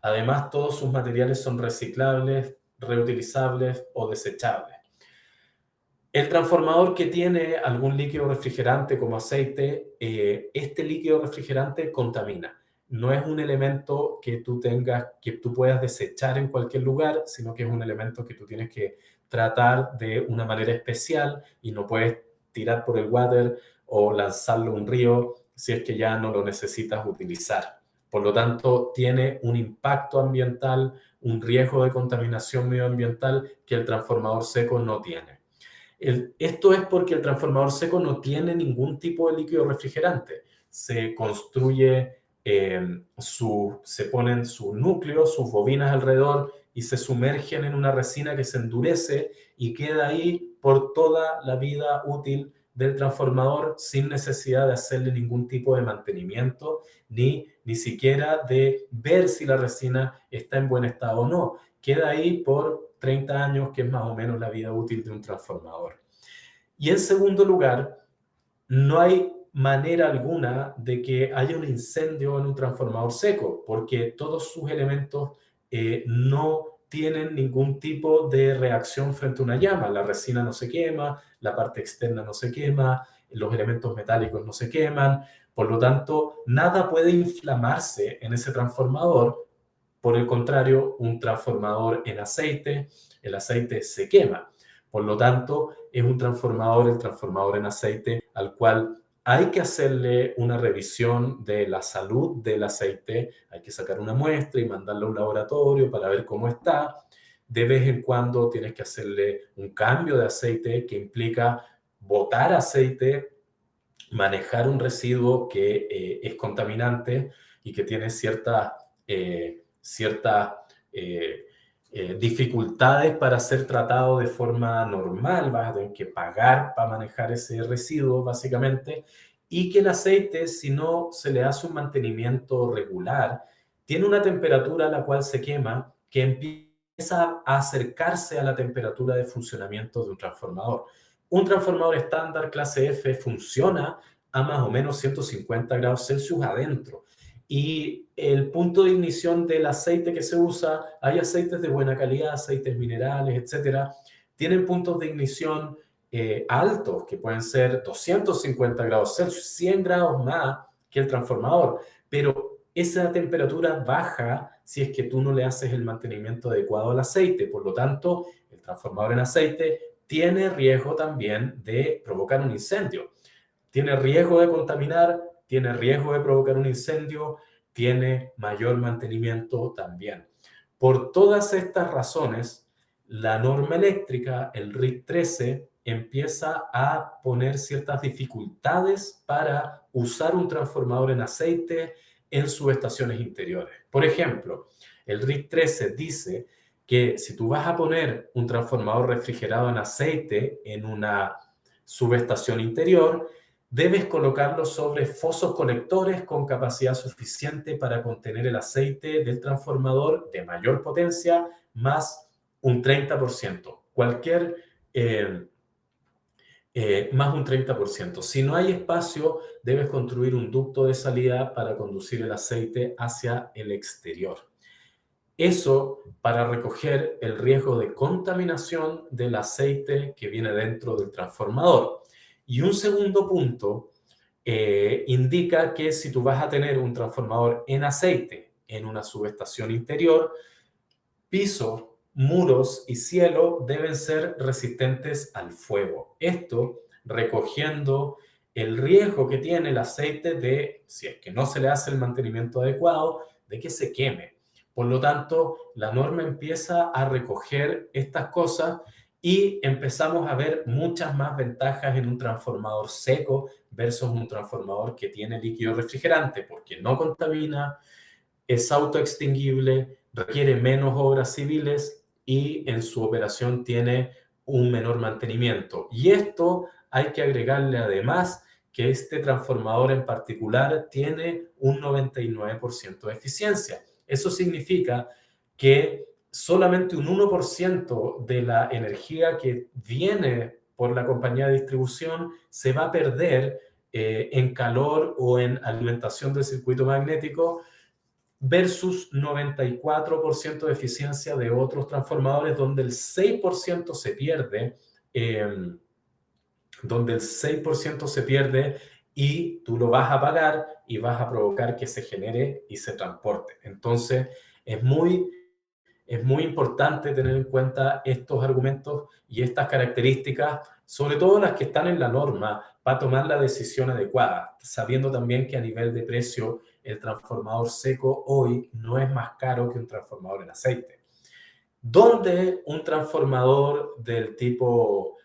Además, todos sus materiales son reciclables, reutilizables o desechables. El transformador que tiene algún líquido refrigerante como aceite, este líquido refrigerante contamina. No es un elemento que tú puedas desechar en cualquier lugar, sino que es un elemento que tú tienes que tratar de una manera especial y no puedes tirar por el water o lanzarlo a un río si es que ya no lo necesitas utilizar. Por lo tanto, tiene un impacto ambiental, un riesgo de contaminación medioambiental que el transformador seco no tiene. Esto es porque el transformador seco no tiene ningún tipo de líquido refrigerante. Se construye, se ponen sus núcleos, sus bobinas alrededor y se sumergen en una resina que se endurece y queda ahí por toda la vida útil del transformador sin necesidad de hacerle ningún tipo de mantenimiento ni siquiera de ver si la resina está en buen estado o no. Queda ahí por 30 años, que es más o menos la vida útil de un transformador. Y en segundo lugar, no hay manera alguna de que haya un incendio en un transformador seco, porque todos sus elementos no tienen ningún tipo de reacción frente a una llama. La resina no se quema, la parte externa no se quema, los elementos metálicos no se queman. Por lo tanto, nada puede inflamarse en ese transformador Por el contrario, un transformador en aceite, el aceite se quema. Por lo tanto, es un transformador, el transformador en aceite, al cual hay que hacerle una revisión de la salud del aceite, hay que sacar una muestra y mandarla a un laboratorio para ver cómo está. De vez en cuando tienes que hacerle un cambio de aceite que implica botar aceite, manejar un residuo que es contaminante y que tiene ciertas dificultades para ser tratado de forma normal. Vas a tener que pagar para manejar ese residuo, básicamente, y que el aceite, si no se le hace un mantenimiento regular, tiene una temperatura a la cual se quema que empieza a acercarse a la temperatura de funcionamiento de un transformador. Un transformador estándar clase F funciona a más o menos 150 grados Celsius adentro. Y el punto de ignición del aceite que se usa, hay aceites de buena calidad, aceites minerales, etcétera, tienen puntos de ignición altos, que pueden ser 250 grados Celsius, 100 grados más que el transformador, pero esa temperatura baja si es que tú no le haces el mantenimiento adecuado al aceite. Por lo tanto, el transformador en aceite tiene riesgo también de provocar un incendio. Tiene riesgo de contaminar, tiene riesgo de provocar un incendio, tiene mayor mantenimiento también. Por todas estas razones, la norma eléctrica, el RIC 13, empieza a poner ciertas dificultades para usar un transformador en aceite en subestaciones interiores. Por ejemplo, el RIC 13 dice que si tú vas a poner un transformador refrigerado en aceite en una subestación interior, debes colocarlo sobre fosos colectores con capacidad suficiente para contener el aceite del transformador de mayor potencia más un 30%. Más un 30%. Si no hay espacio, debes construir un ducto de salida para conducir el aceite hacia el exterior. Eso para recoger el riesgo de contaminación del aceite que viene dentro del transformador. Y un segundo punto indica que si tú vas a tener un transformador en aceite en una subestación interior, piso, muros y cielo deben ser resistentes al fuego. Esto recogiendo el riesgo que tiene el aceite de, si es que no se le hace el mantenimiento adecuado, de que se queme. Por lo tanto, la norma empieza a recoger estas cosas y empezamos a ver muchas más ventajas en un transformador seco versus un transformador que tiene líquido refrigerante, porque no contamina, es autoextinguible, requiere menos obras civiles y en su operación tiene un menor mantenimiento. Y esto hay que agregarle además que este transformador en particular tiene un 99% de eficiencia. Eso significa que solamente un 1% de la energía que viene por la compañía de distribución se va a perder en calor o en alimentación del circuito magnético versus 94% de eficiencia de otros transformadores donde el 6% se pierde, eh, donde el 6% se pierde y tú lo vas a pagar y vas a provocar que se genere y se transporte. Entonces, es muy importante tener en cuenta estos argumentos y estas características, sobre todo las que están en la norma, para tomar la decisión adecuada, sabiendo también que a nivel de precio el transformador seco hoy no es más caro que un transformador en aceite. ¿Dónde un transformador del tipo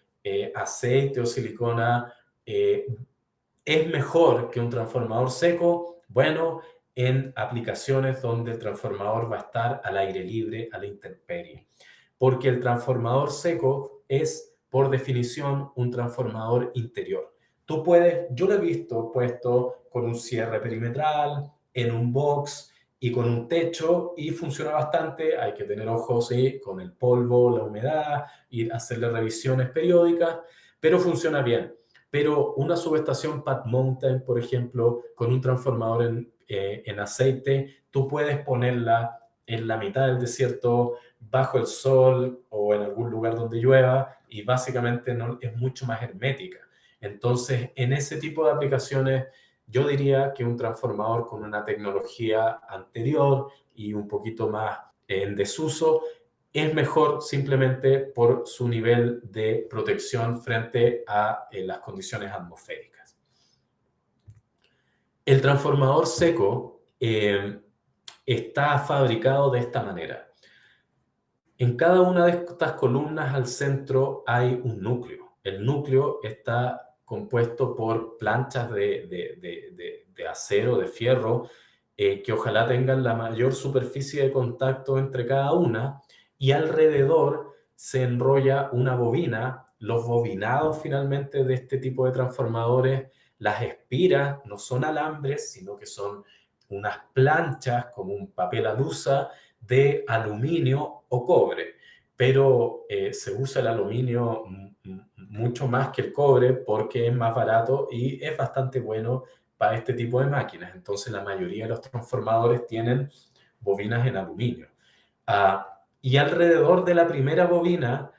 aceite o silicona es mejor que un transformador seco? Bueno, en aplicaciones donde el transformador va a estar al aire libre, a la intemperie. Porque el transformador seco es, por definición, un transformador interior. Yo lo he visto puesto con un cierre perimetral, en un box y con un techo y funciona bastante. Hay que tener ojos con el polvo, la humedad y hacerle revisiones periódicas, pero funciona bien. Pero una subestación Pad Mountain, por ejemplo, con un transformador en aceite, tú puedes ponerla en la mitad del desierto, bajo el sol o en algún lugar donde llueva y básicamente no, es mucho más hermética. Entonces, en ese tipo de aplicaciones yo diría que un transformador con una tecnología anterior y un poquito más en desuso es mejor simplemente por su nivel de protección frente a las condiciones atmosféricas. El transformador seco está fabricado de esta manera. En cada una de estas columnas al centro hay un núcleo. El núcleo está compuesto por planchas de acero, de fierro, que ojalá tengan la mayor superficie de contacto entre cada una, y alrededor se enrolla una bobina. Los bobinados finalmente de este tipo de transformadores, las espiras no son alambres, sino que son unas planchas como un papel alusa de aluminio o cobre, pero se usa el aluminio mucho más que el cobre porque es más barato y es bastante bueno para este tipo de máquinas. Entonces la mayoría de los transformadores tienen bobinas en aluminio. Y alrededor de la primera bobina,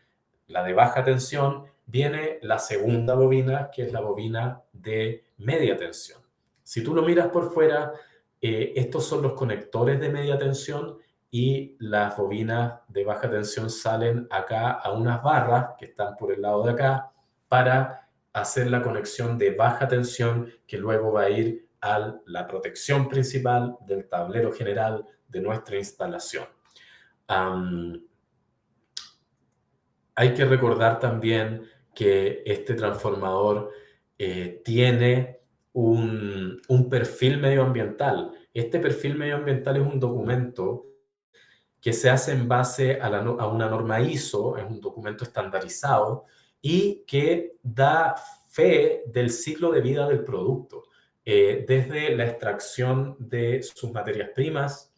la de baja tensión, viene la segunda bobina, que es la bobina de media tensión. Si tú lo miras por fuera, estos son los conectores de media tensión y las bobinas de baja tensión salen acá a unas barras que están por el lado de acá para hacer la conexión de baja tensión que luego va a ir a la protección principal del tablero general de nuestra instalación. Hay que recordar también que este transformador tiene un perfil medioambiental. Este perfil medioambiental es un documento que se hace en base a una norma ISO, es un documento estandarizado y que da fe del ciclo de vida del producto, desde la extracción de sus materias primas,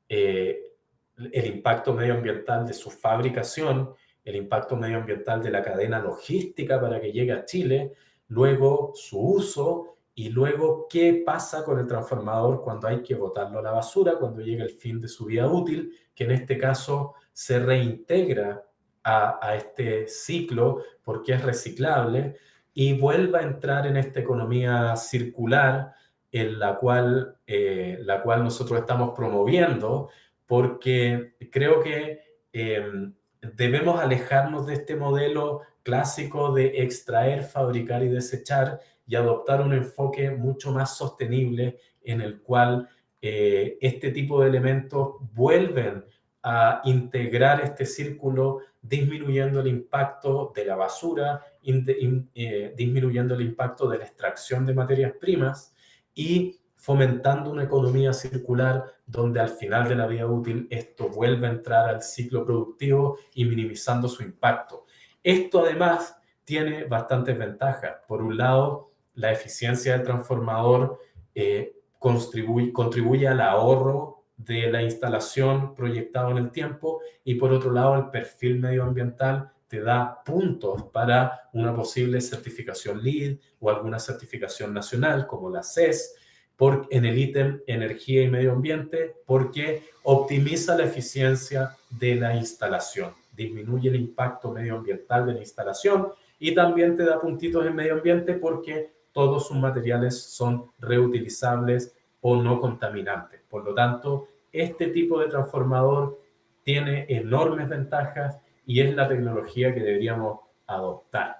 el impacto medioambiental de su fabricación, el impacto medioambiental de la cadena logística para que llegue a Chile, luego su uso y luego qué pasa con el transformador cuando hay que botarlo a la basura, cuando llega el fin de su vida útil, que en este caso se reintegra a este ciclo porque es reciclable y vuelva a entrar en esta economía circular en la cual nosotros estamos promoviendo, porque creo que debemos alejarnos de este modelo clásico de extraer, fabricar y desechar y adoptar un enfoque mucho más sostenible en el cual este tipo de elementos vuelven a integrar este círculo, disminuyendo el impacto de la basura, disminuyendo el impacto de la extracción de materias primas y fomentando una economía circular donde al final de la vida útil esto vuelve a entrar al ciclo productivo y minimizando su impacto. Esto además tiene bastantes ventajas. Por un lado, la eficiencia del transformador contribuye al ahorro de la instalación proyectado en el tiempo y por otro lado, el perfil medioambiental te da puntos para una posible certificación LEED o alguna certificación nacional como la CES en el ítem energía y medio ambiente porque optimiza la eficiencia de la instalación, disminuye el impacto medioambiental de la instalación y también te da puntitos en medio ambiente porque todos sus materiales son reutilizables o no contaminantes. Por lo tanto, este tipo de transformador tiene enormes ventajas y es la tecnología que deberíamos adoptar.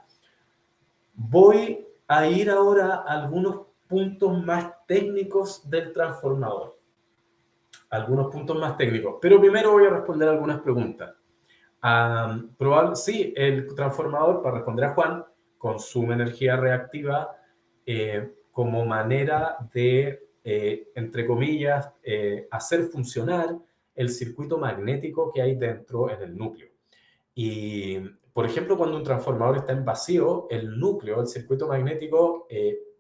Voy a ir ahora a algunos puntos más técnicos del transformador. Algunos puntos más técnicos. Pero primero voy a responder algunas preguntas. Sí, el transformador, para responder a Juan, consume energía reactiva como manera de, entre comillas, hacer funcionar el circuito magnético que hay dentro en el núcleo. Y, por ejemplo, cuando un transformador está en vacío, el núcleo, el circuito magnético,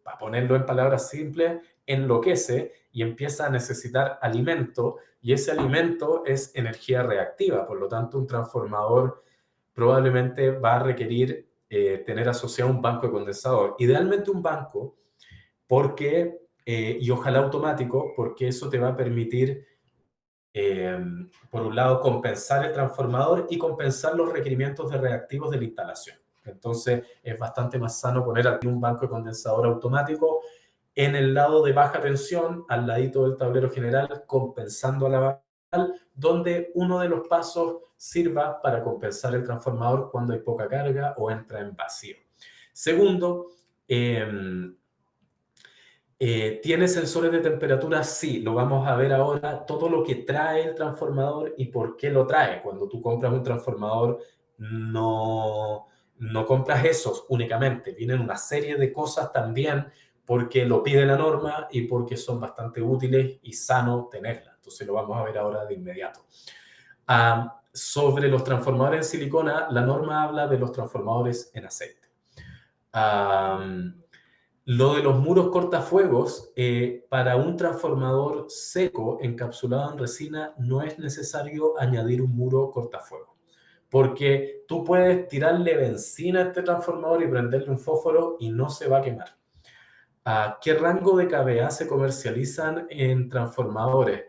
para ponerlo en palabras simples, enloquece y empieza a necesitar alimento, y ese alimento es energía reactiva. Por lo tanto, un transformador probablemente va a requerir tener asociado un banco de condensador. Idealmente un banco, porque, y ojalá automático, porque eso te va a permitir por un lado, compensar el transformador y compensar los requerimientos de reactivos de la instalación. Entonces, es bastante más sano poner aquí un banco de condensador automático en el lado de baja tensión, al ladito del tablero general, compensando a la variable, donde uno de los pasos sirva para compensar el transformador cuando hay poca carga o entra en vacío. Segundo, ¿tiene sensores de temperatura? Sí, lo vamos a ver ahora, todo lo que trae el transformador y por qué lo trae. Cuando tú compras un transformador, no compras esos únicamente, vienen una serie de cosas también porque lo pide la norma y porque son bastante útiles y sano tenerla. Entonces lo vamos a ver ahora de inmediato. Sobre los transformadores en silicona, la norma habla de los transformadores en aceite. Lo de los muros cortafuegos, para un transformador seco encapsulado en resina no es necesario añadir un muro cortafuegos, porque tú puedes tirarle benzina a este transformador y prenderle un fósforo y no se va a quemar. ¿Qué rango de kVA se comercializan en transformadores?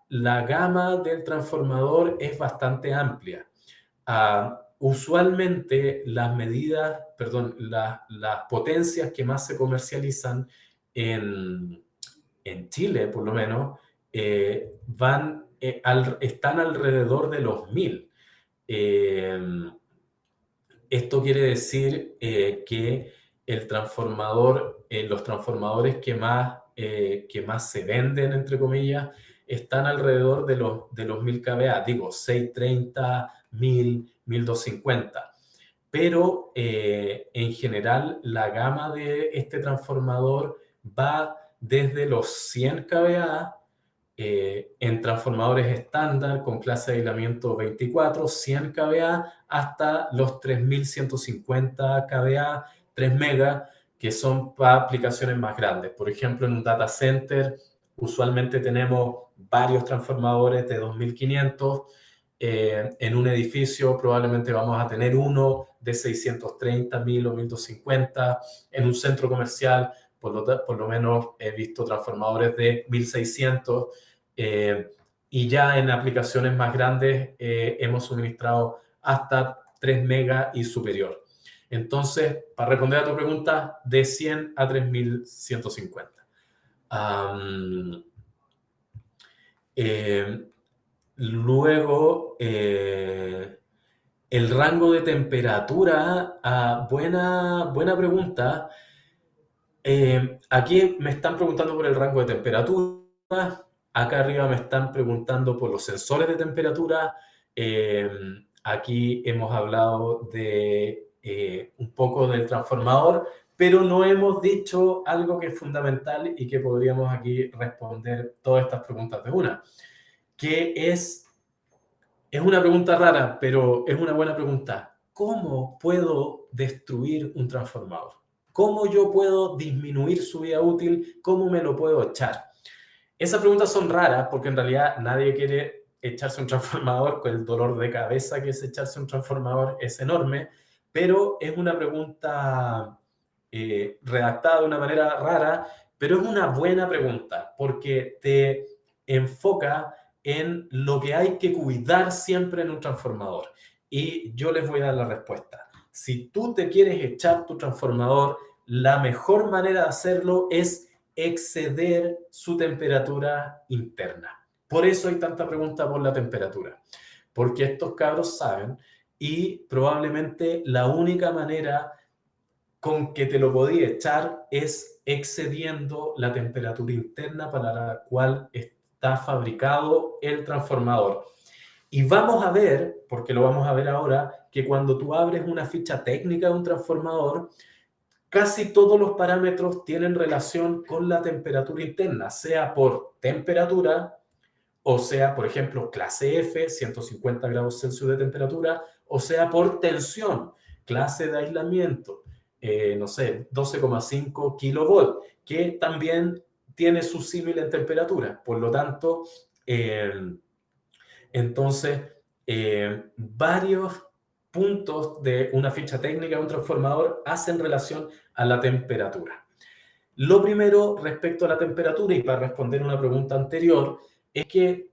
La gama del transformador es bastante amplia. Usualmente las potencias que más se comercializan en Chile, por lo menos, están alrededor de los 1000. Esto quiere decir que los transformadores que más se venden, entre comillas, están alrededor de los 1000 kVA, digo, 630, 1000, 1250. Pero en general la gama de este transformador va desde los 100 kVA en transformadores estándar con clase de aislamiento 24, 100 kVA, hasta los 3150 kVA, 3 mega, que son para aplicaciones más grandes. Por ejemplo, en un data center usualmente tenemos varios transformadores de 2500. En un edificio probablemente vamos a tener uno de 630, 1000 o 1250. En un centro comercial, por lo menos he visto transformadores de 1600. Y ya en aplicaciones más grandes hemos suministrado hasta 3 megas y superior. Entonces, para responder a tu pregunta, de 100 a 3150. Luego, el rango de temperatura, buena pregunta. Aquí me están preguntando por el rango de temperatura. Acá arriba me están preguntando por los sensores de temperatura. Aquí hemos hablado de un poco del transformador, pero no hemos dicho algo que es fundamental y que podríamos aquí responder todas estas preguntas de una, que es una pregunta rara, pero es una buena pregunta. ¿Cómo puedo destruir un transformador? ¿Cómo yo puedo disminuir su vida útil? ¿Cómo me lo puedo echar? Esas preguntas son raras porque en realidad nadie quiere echarse un transformador, con el dolor de cabeza que es echarse un transformador es enorme, pero es una pregunta redactada de una manera rara, pero es una buena pregunta porque te enfoca en lo que hay que cuidar siempre en un transformador. Y yo les voy a dar la respuesta. Si tú te quieres echar tu transformador, la mejor manera de hacerlo es exceder su temperatura interna. Por eso hay tanta pregunta por la temperatura, porque estos cabros saben y probablemente la única manera con que te lo podías echar es excediendo la temperatura interna para la cual está fabricado el transformador. Y vamos a ver, porque lo vamos a ver ahora, que cuando tú abres una ficha técnica de un transformador, casi todos los parámetros tienen relación con la temperatura interna, sea por temperatura, o sea, por ejemplo, clase F, 150 grados Celsius de temperatura, o sea, por tensión, clase de aislamiento, no sé, 12,5 kilovolt, que también tiene su símil en temperatura. Por lo tanto, entonces, varios puntos de una ficha técnica de un transformador hacen relación a la temperatura. Lo primero respecto a la temperatura, y para responder una pregunta anterior, es que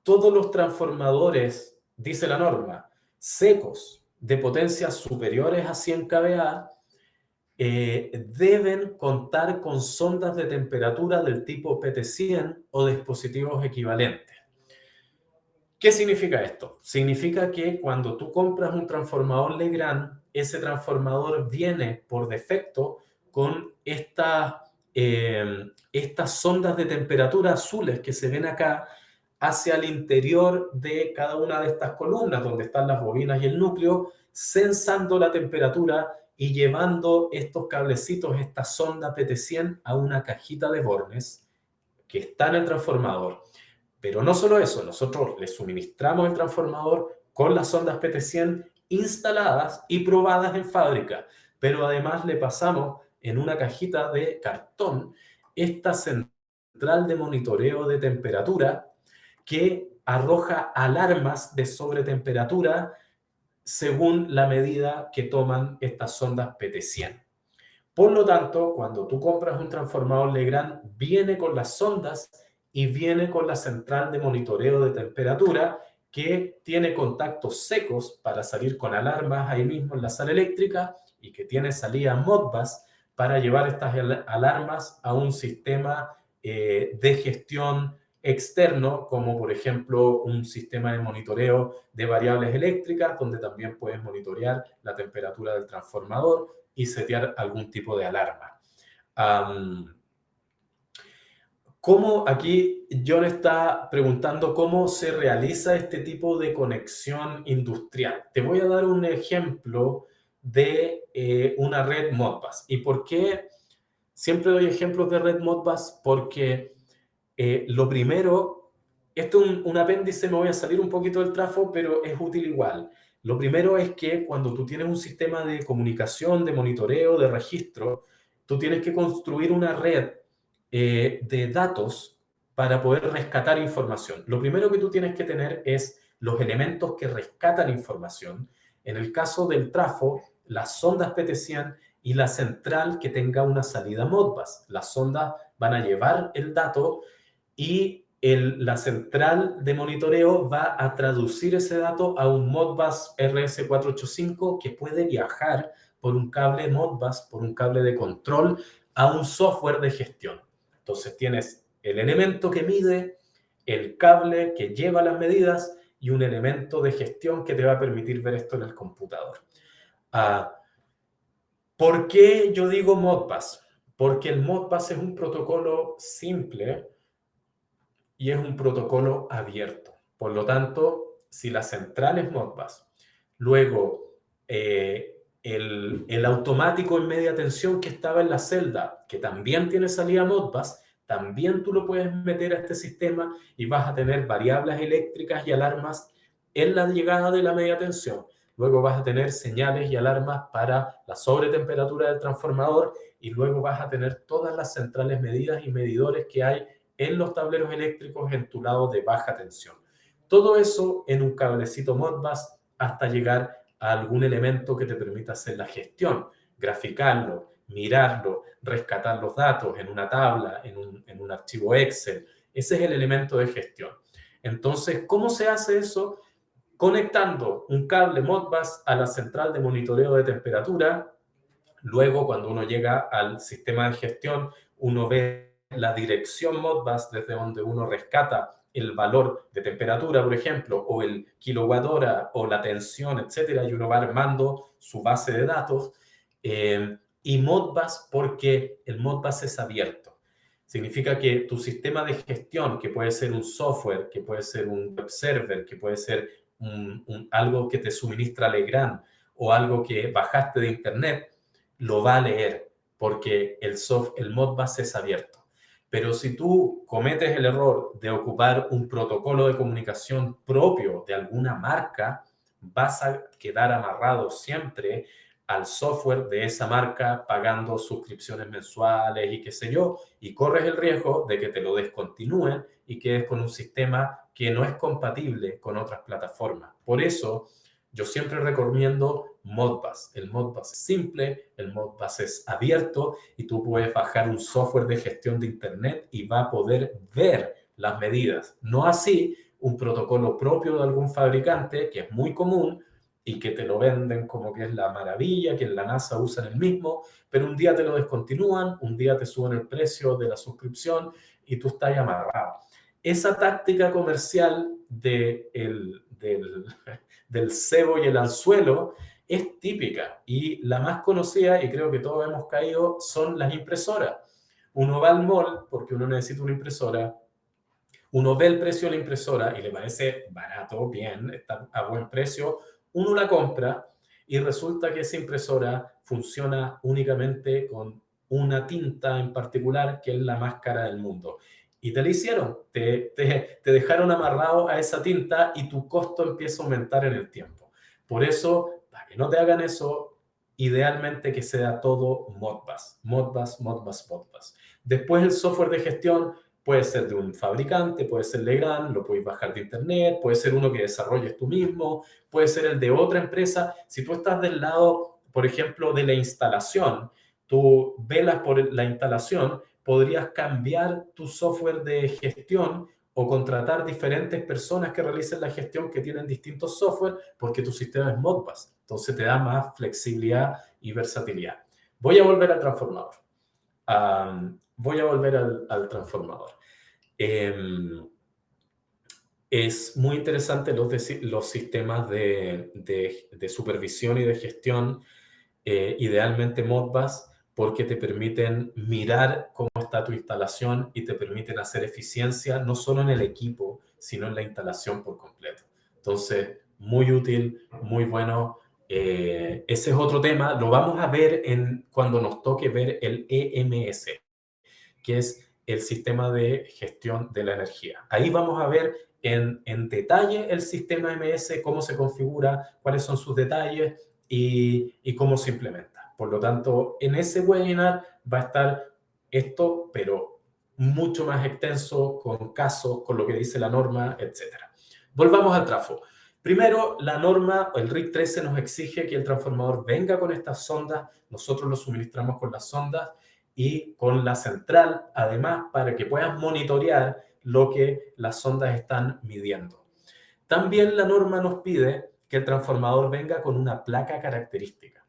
todos los transformadores, dice la norma, secos de potencias superiores a 100 kVA, deben contar con sondas de temperatura del tipo PT100 o dispositivos equivalentes. ¿Qué significa esto? Significa que cuando tú compras un transformador Legrand, ese transformador viene por defecto con estas sondas de temperatura azules que se ven acá hacia el interior de cada una de estas columnas, donde están las bobinas y el núcleo, sensando la temperatura y llevando estos cablecitos, esta sonda PT100, a una cajita de bornes que está en el transformador. Pero no solo eso, nosotros le suministramos el transformador con las sondas PT100 instaladas y probadas en fábrica, pero además le pasamos en una cajita de cartón esta central de monitoreo de temperatura que arroja alarmas de sobretemperatura según la medida que toman estas sondas PT100. Por lo tanto, cuando tú compras un transformador Legrand, viene con las sondas y viene con la central de monitoreo de temperatura que tiene contactos secos para salir con alarmas ahí mismo en la sala eléctrica y que tiene salida Modbus para llevar estas alarmas a un sistema de gestión externo, como por ejemplo un sistema de monitoreo de variables eléctricas, donde también puedes monitorear la temperatura del transformador y setear algún tipo de alarma. ¿Cómo aquí John está preguntando cómo se realiza este tipo de conexión industrial? Te voy a dar un ejemplo de una red Modbus. ¿Y por qué siempre doy ejemplos de red Modbus? Porque lo primero, esto es un apéndice, me voy a salir un poquito del trafo, pero es útil igual. Lo primero es que cuando tú tienes un sistema de comunicación, de monitoreo, de registro, tú tienes que construir una red de datos para poder rescatar información. Lo primero que tú tienes que tener es los elementos que rescatan información. En el caso del trafo, las sondas PT100 y la central que tenga una salida Modbus. Las sondas van a llevar el dato y la central de monitoreo va a traducir ese dato a un Modbus RS485 que puede viajar por un cable Modbus, por un cable de control, a un software de gestión. Entonces tienes el elemento que mide, el cable que lleva las medidas y un elemento de gestión que te va a permitir ver esto en el computador. ¿Por qué yo digo Modbus? Porque el Modbus es un protocolo simple y es un protocolo abierto. Por lo tanto, si la central es Modbus, luego el automático en media tensión que estaba en la celda, que también tiene salida Modbus, también tú lo puedes meter a este sistema y vas a tener variables eléctricas y alarmas en la llegada de la media tensión. Luego vas a tener señales y alarmas para la sobretemperatura del transformador y luego vas a tener todas las centrales medidas y medidores que hay en los tableros eléctricos en tu lado de baja tensión. Todo eso en un cablecito Modbus hasta llegar a algún elemento que te permita hacer la gestión, graficarlo, mirarlo, rescatar los datos en una tabla, en un archivo Excel. Ese es el elemento de gestión. Entonces, ¿cómo se hace eso? Conectando un cable Modbus a la central de monitoreo de temperatura. Luego, cuando uno llega al sistema de gestión, uno ve la dirección Modbus desde donde uno rescata el valor de temperatura, por ejemplo, o el kilowatt hora, o la tensión, etcétera, y uno va armando su base de datos. Y Modbus, porque el Modbus es abierto. Significa que tu sistema de gestión, que puede ser un software, que puede ser un web server, que puede ser algo que te suministra Legrand o algo que bajaste de internet, lo va a leer porque el Modbus es abierto. Pero si tú cometes el error de ocupar un protocolo de comunicación propio de alguna marca, vas a quedar amarrado siempre al software de esa marca pagando suscripciones mensuales y qué sé yo, y corres el riesgo de que te lo descontinúen y quedes con un sistema que no es compatible con otras plataformas. Por eso, yo siempre recomiendo Modbus. El Modbus es simple, el Modbus es abierto y tú puedes bajar un software de gestión de Internet y va a poder ver las medidas. No así un protocolo propio de algún fabricante, que es muy común, y que te lo venden como que es la maravilla, que en la NASA usan el mismo, pero un día te lo descontinúan, un día te suben el precio de la suscripción y tú estás amarrado. Esa táctica comercial del cebo y el anzuelo es típica, y la más conocida, y creo que todos hemos caído, son las impresoras. Uno va al mall porque uno necesita una impresora, uno ve el precio de la impresora y le parece barato, bien, está a buen precio, uno la compra y resulta que esa impresora funciona únicamente con una tinta en particular que es la más cara del mundo. Y te la hicieron, te dejaron amarrado a esa tinta y tu costo empieza a aumentar en el tiempo. Por eso, para que no te hagan eso, idealmente que sea todo Modbus, Modbus, Modbus, Modbus. Después el software de gestión puede ser de un fabricante, puede ser Legrand, lo puedes bajar de internet, puede ser uno que desarrolles tú mismo, puede ser el de otra empresa. Si tú estás del lado, por ejemplo, de la instalación, tú velas por la instalación, podrías cambiar tu software de gestión o contratar diferentes personas que realicen la gestión que tienen distintos software porque tu sistema es Modbus. Entonces te da más flexibilidad y versatilidad. Voy a volver al transformador. Voy a volver al transformador. Es muy interesante los sistemas de supervisión y de gestión, idealmente Modbus, porque te permiten mirar cómo está tu instalación y te permiten hacer eficiencia no solo en el equipo, sino en la instalación por completo. Entonces, muy útil, muy bueno. Ese es otro tema, lo vamos a ver cuando nos toque ver el EMS, que es el sistema de gestión de la energía. Ahí vamos a ver en detalle el sistema MS, cómo se configura, cuáles son sus detalles y cómo se implementa. Por lo tanto, en ese webinar va a estar esto, pero mucho más extenso, con casos, con lo que dice la norma, etc. Volvamos al trafo. Primero, la norma, el RIC 13 nos exige que el transformador venga con estas sondas, nosotros lo suministramos con las sondas y con la central, además, para que puedas monitorear lo que las sondas están midiendo. También la norma nos pide que el transformador venga con una placa característica,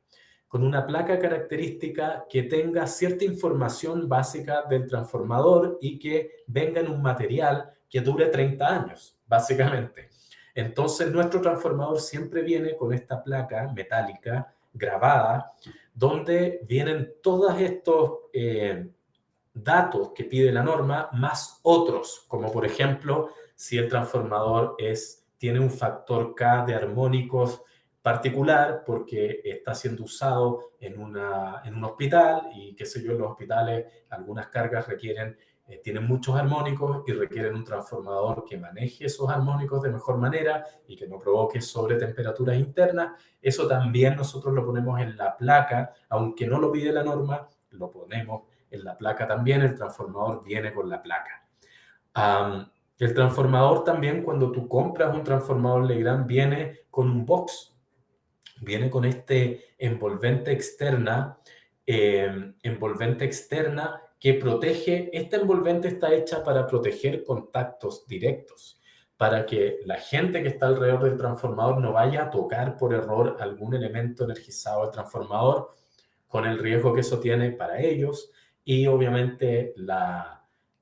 que tenga cierta información básica del transformador y que venga en un material que dure 30 años, básicamente. Entonces, nuestro transformador siempre viene con esta placa metálica grabada, donde vienen todos estos datos que pide la norma, más otros, como por ejemplo, si el transformador tiene un factor K de armónicos particular porque está siendo usado en un hospital y qué sé yo, en los hospitales algunas cargas tienen muchos armónicos y requieren un transformador que maneje esos armónicos de mejor manera y que no provoque sobretemperaturas internas. Eso también nosotros lo ponemos en la placa, aunque no lo pide la norma, lo ponemos en la placa también, el transformador viene con la placa. El transformador también, cuando tú compras un transformador Legrand, viene con un box, viene con este envolvente externa que protege. Esta envolvente está hecha para proteger contactos directos, para que la gente que está alrededor del transformador no vaya a tocar por error algún elemento energizado del transformador, con el riesgo que eso tiene para ellos y obviamente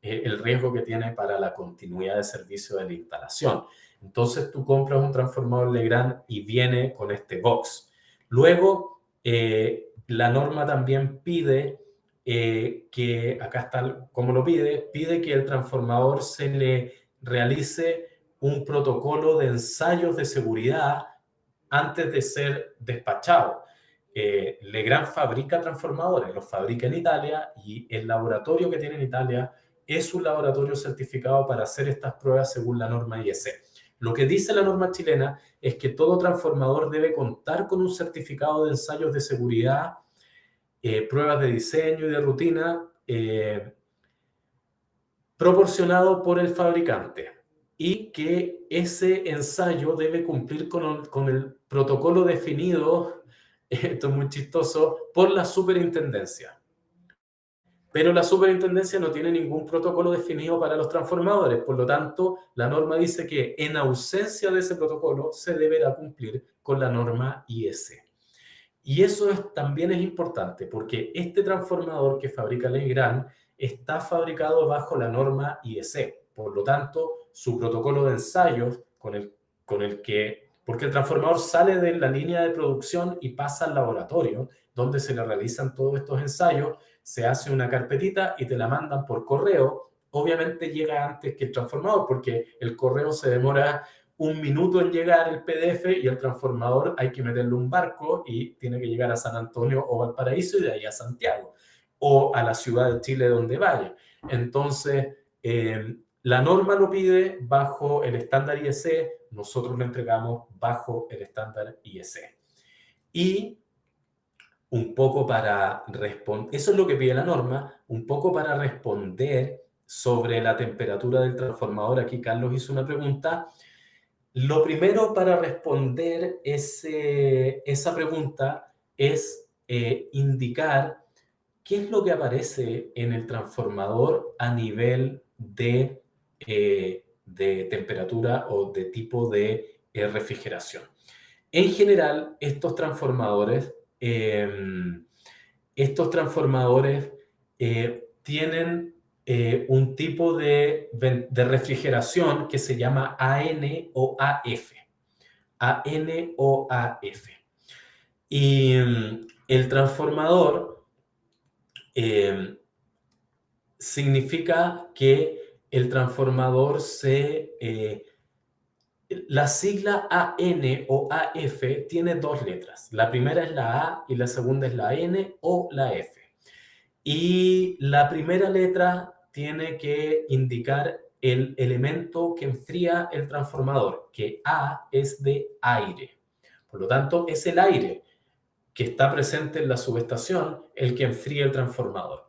el riesgo que tiene para la continuidad de servicio de la instalación. Entonces tú compras un transformador Legrand y viene con este box. Luego, la norma también pide que, acá está cómo lo pide que el transformador se le realice un protocolo de ensayos de seguridad antes de ser despachado. Legrand fabrica transformadores, los fabrica en Italia y el laboratorio que tiene en Italia es un laboratorio certificado para hacer estas pruebas según la norma IEC. Lo que dice la norma chilena es que todo transformador debe contar con un certificado de ensayos de seguridad, pruebas de diseño y de rutina proporcionado por el fabricante y que ese ensayo debe cumplir con el protocolo definido, esto es muy chistoso, por la superintendencia. Pero la superintendencia no tiene ningún protocolo definido para los transformadores, por lo tanto, la norma dice que en ausencia de ese protocolo se deberá cumplir con la norma IEC. Y eso también es importante porque este transformador que fabrica Legrand está fabricado bajo la norma IEC. Por lo tanto, su protocolo de ensayos porque el transformador sale de la línea de producción y pasa al laboratorio, donde se le realizan todos estos ensayos, se hace una carpetita y te la mandan por correo. Obviamente llega antes que el transformador, porque el correo se demora 1 minuto en llegar el PDF y el transformador hay que meterle un barco y tiene que llegar a San Antonio o Valparaíso y de ahí a Santiago o a la ciudad de Chile donde vaya. Entonces, la norma lo pide bajo el estándar IEC, nosotros lo entregamos bajo el estándar IEC. Y un poco para responder, eso es lo que pide la norma, un poco para responder sobre la temperatura del transformador. Aquí Carlos hizo una pregunta. Lo primero para responder esa pregunta es indicar qué es lo que aparece en el transformador a nivel de temperatura o de tipo de refrigeración. En general, estos transformadores tienen un tipo de refrigeración que se llama AN o AF. AN o AF. Y el transformador significa que el transformador la sigla AN o AF tiene dos letras. La primera es la A y la segunda es la N o la F. Y la primera letra tiene que indicar el elemento que enfría el transformador, que A es de aire. Por lo tanto, es el aire que está presente en la subestación el que enfría el transformador.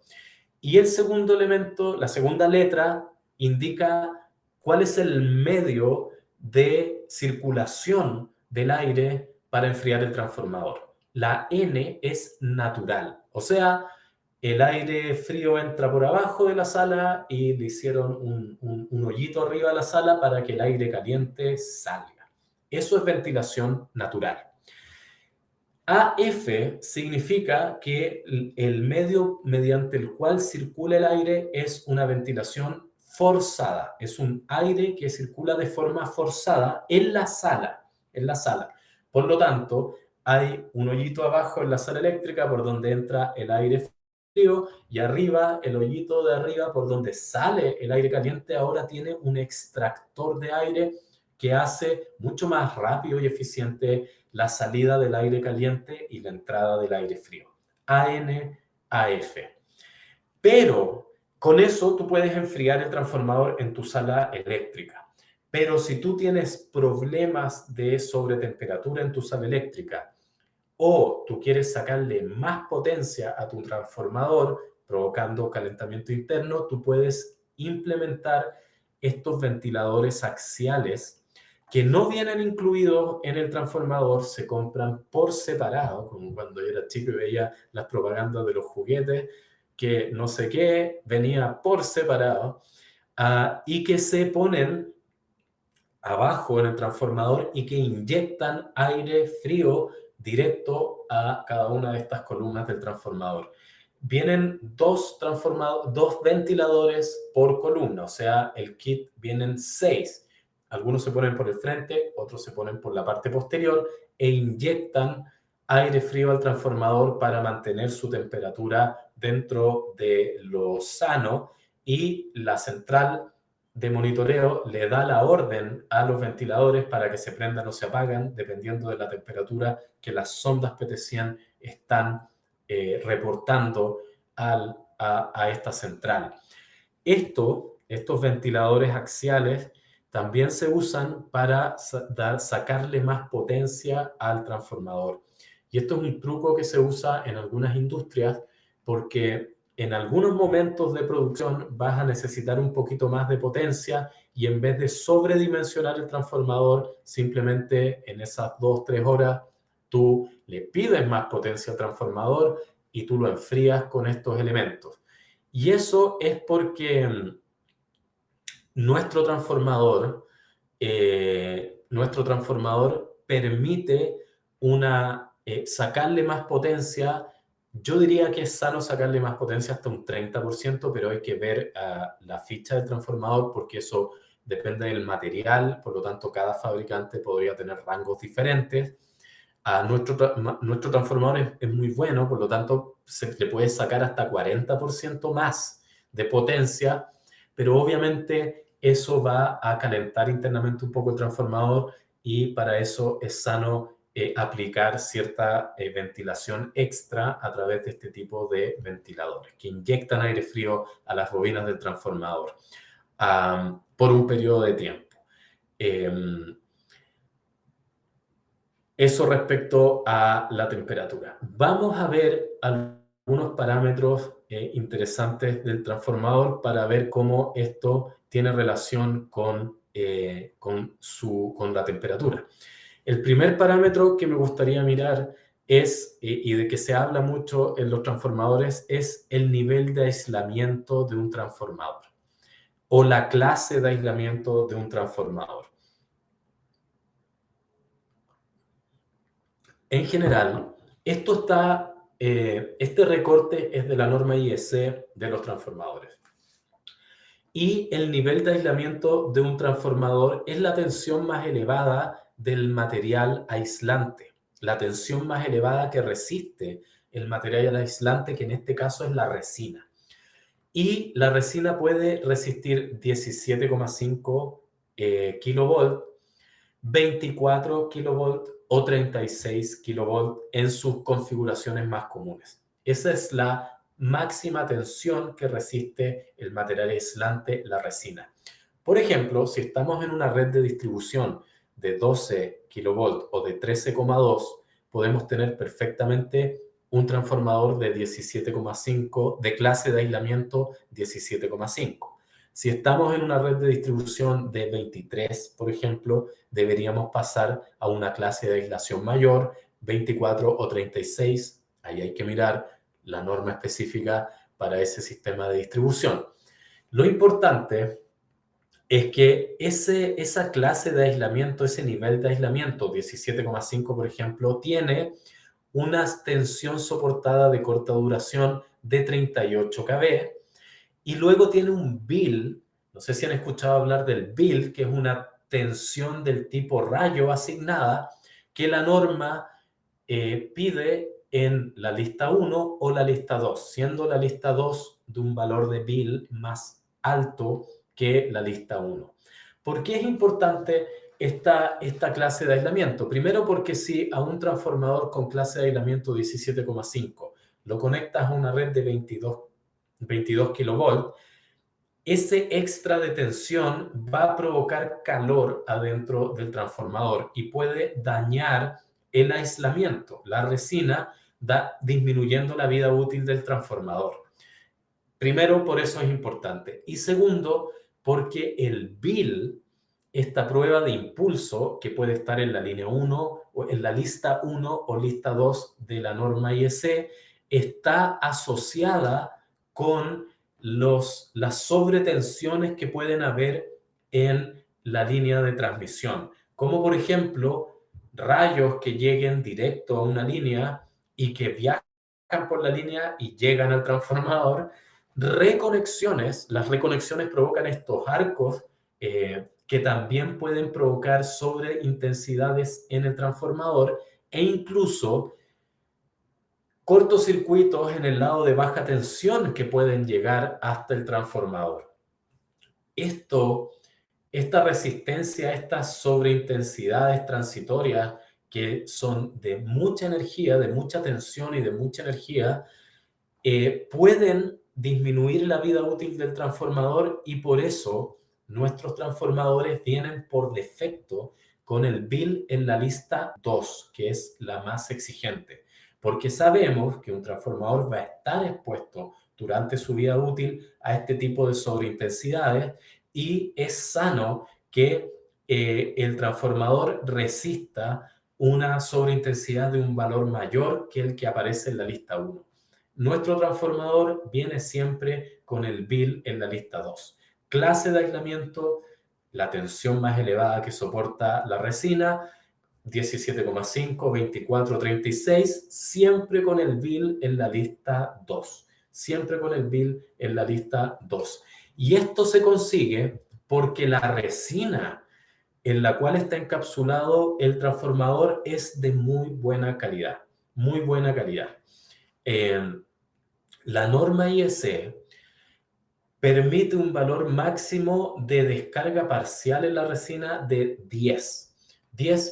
Y el segundo elemento, la segunda letra, indica cuál es el medio de circulación del aire para enfriar el transformador. La N es natural, o sea, el aire frío entra por abajo de la sala y le hicieron un hoyito arriba de la sala para que el aire caliente salga. Eso es ventilación natural. AF significa que el medio mediante el cual circula el aire es una ventilación forzada. Es un aire que circula de forma forzada en la sala. Por lo tanto, hay un hoyito abajo en la sala eléctrica por donde entra el aire frío y arriba, el hoyito de arriba por donde sale el aire caliente ahora tiene un extractor de aire que hace mucho más rápido y eficiente la salida del aire caliente y la entrada del aire frío. AN-AF. Pero con eso tú puedes enfriar el transformador en tu sala eléctrica. Pero si tú tienes problemas de sobretemperatura en tu sala eléctrica o tú quieres sacarle más potencia a tu transformador provocando calentamiento interno, tú puedes implementar estos ventiladores axiales que no vienen incluidos en el transformador, se compran por separado, como cuando yo era chico y veía las propagandas de los juguetes, que no sé qué, venía por separado, y que se ponen abajo en el transformador y que inyectan aire frío directo a cada una de estas columnas del transformador. Vienen dos ventiladores por columna, o sea, el kit vienen 6. Algunos se ponen por el frente, otros se ponen por la parte posterior e inyectan aire frío al transformador para mantener su temperatura dentro de lo sano, y la central de monitoreo le da la orden a los ventiladores para que se prendan o se apagan dependiendo de la temperatura que las sondas PT-100 están reportando a esta central. Estos ventiladores axiales también se usan para sacarle más potencia al transformador. Y esto es un truco que se usa en algunas industrias porque en algunos momentos de producción vas a necesitar un poquito más de potencia y en vez de sobredimensionar el transformador, simplemente en esas 2-3 horas tú le pides más potencia al transformador y tú lo enfrías con estos elementos. Y eso es porque nuestro transformador permite sacarle más potencia. Yo diría que es sano sacarle más potencia hasta un 30%, pero hay que ver la ficha del transformador porque eso depende del material, por lo tanto cada fabricante podría tener rangos diferentes. Nuestro transformador es muy bueno, por lo tanto se le puede sacar hasta 40% más de potencia, pero obviamente eso va a calentar internamente un poco el transformador y para eso es sano aplicar cierta ventilación extra a través de este tipo de ventiladores que inyectan aire frío a las bobinas del transformador por un periodo de tiempo. Eso respecto a la temperatura. Vamos a ver algunos parámetros interesantes del transformador para ver cómo esto tiene relación con la temperatura. El primer parámetro que me gustaría mirar es, y de que se habla mucho en los transformadores, es el nivel de aislamiento de un transformador o la clase de aislamiento de un transformador. En general, este recorte es de la norma IEC de los transformadores. Y el nivel de aislamiento de un transformador es la tensión más elevada del material aislante, la tensión más elevada que resiste el material aislante, que en este caso es la resina. Y la resina puede resistir 17,5 kilovolt, 24 kilovolt o 36 kilovolt en sus configuraciones más comunes. Esa es la máxima tensión que resiste el material aislante, la resina. Por ejemplo, si estamos en una red de distribución de 12 kilovolt o de 13,2, podemos tener perfectamente un transformador de 17,5, de clase de aislamiento 17,5. Si estamos en una red de distribución de 23, por ejemplo, deberíamos pasar a una clase de aislación mayor, 24 o 36. Ahí hay que mirar la norma específica para ese sistema de distribución. Lo importante es que esa clase de aislamiento, ese nivel de aislamiento, 17,5 por ejemplo, tiene una tensión soportada de corta duración de 38 kV y luego tiene un bill, no sé si han escuchado hablar del bill, que es una tensión del tipo rayo asignada que la norma pide en la lista 1 o la lista 2, siendo la lista 2 de un valor de bill más alto que la lista 1. ¿Por qué es importante esta clase de aislamiento? Primero porque si a un transformador con clase de aislamiento 17,5 lo conectas a una red de 22 kilovolt, ese extra de tensión va a provocar calor adentro del transformador y puede dañar el aislamiento, la resina, disminuyendo la vida útil del transformador. Primero, por eso es importante. Y segundo, porque el bill, esta prueba de impulso que puede estar en la línea 1 o en la lista 1 o lista 2 de la norma IEC, está asociada con las sobretensiones que pueden haber en la línea de transmisión, como por ejemplo rayos que lleguen directo a una línea y que viajan por la línea y llegan al transformador, reconexiones, las reconexiones provocan estos arcos que también pueden provocar sobreintensidades en el transformador e incluso cortocircuitos en el lado de baja tensión que pueden llegar hasta el transformador. Esta resistencia a estas sobreintensidades transitorias que son de mucha energía, de mucha tensión y de mucha energía, pueden disminuir la vida útil del transformador y por eso nuestros transformadores vienen por defecto con el bill en la lista 2, que es la más exigente, porque sabemos que un transformador va a estar expuesto durante su vida útil a este tipo de sobreintensidades y es sano que el transformador resista una sobreintensidad de un valor mayor que el que aparece en la lista 1. Nuestro transformador viene siempre con el bill en la lista 2. Clase de aislamiento, la tensión más elevada que soporta la resina, 17,5, 24, 36, siempre con el bill en la lista 2. Siempre con el bill en la lista 2. Y esto se consigue porque la resina en la cual está encapsulado el transformador es de muy buena calidad. Muy buena calidad. La norma IEC permite un valor máximo de descarga parcial en la resina de 10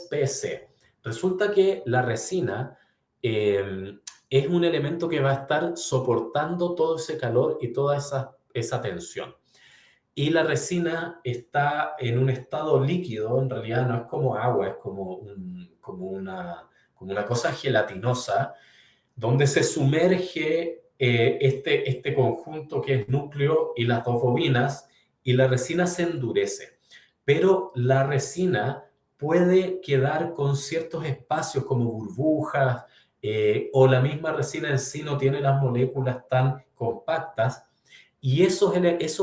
pc. Resulta que la resina es un elemento que va a estar soportando todo ese calor y toda esa tensión. Y la resina está en un estado líquido, en realidad no es como agua, es como una cosa gelatinosa, donde se sumerge este conjunto que es núcleo y las dos bobinas, y la resina se endurece. Pero la resina puede quedar con ciertos espacios como burbujas, o la misma resina en sí no tiene las moléculas tan compactas, y esos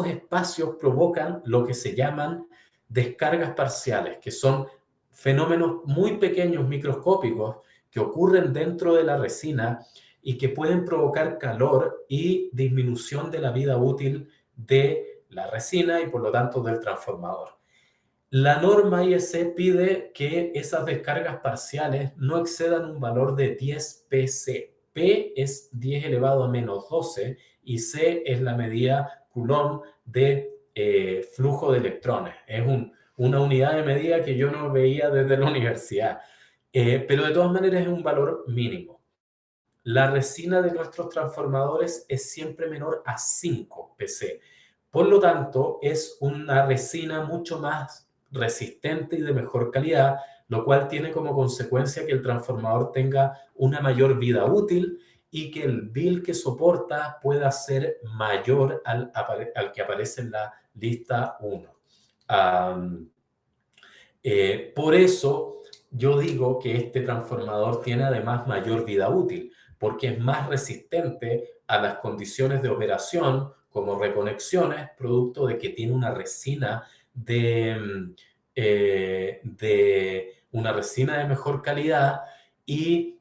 espacios provocan lo que se llaman descargas parciales, que son fenómenos muy pequeños, microscópicos, que ocurren dentro de la resina y que pueden provocar calor y disminución de la vida útil de la resina y por lo tanto del transformador. La norma IEC pide que esas descargas parciales no excedan un valor de 10 pc. P es 10 elevado a menos 12 y C es la medida Coulomb de flujo de electrones. Es una unidad de medida que yo no veía desde la universidad, pero de todas maneras es un valor mínimo. La resina de nuestros transformadores es siempre menor a 5 pc. Por lo tanto, es una resina mucho más resistente y de mejor calidad, lo cual tiene como consecuencia que el transformador tenga una mayor vida útil y que el bill que soporta pueda ser mayor al que aparece en la lista 1. Por eso yo digo que este transformador tiene además mayor vida útil, porque es más resistente a las condiciones de operación como reconexiones, producto de que tiene una resina de una resina de mejor calidad y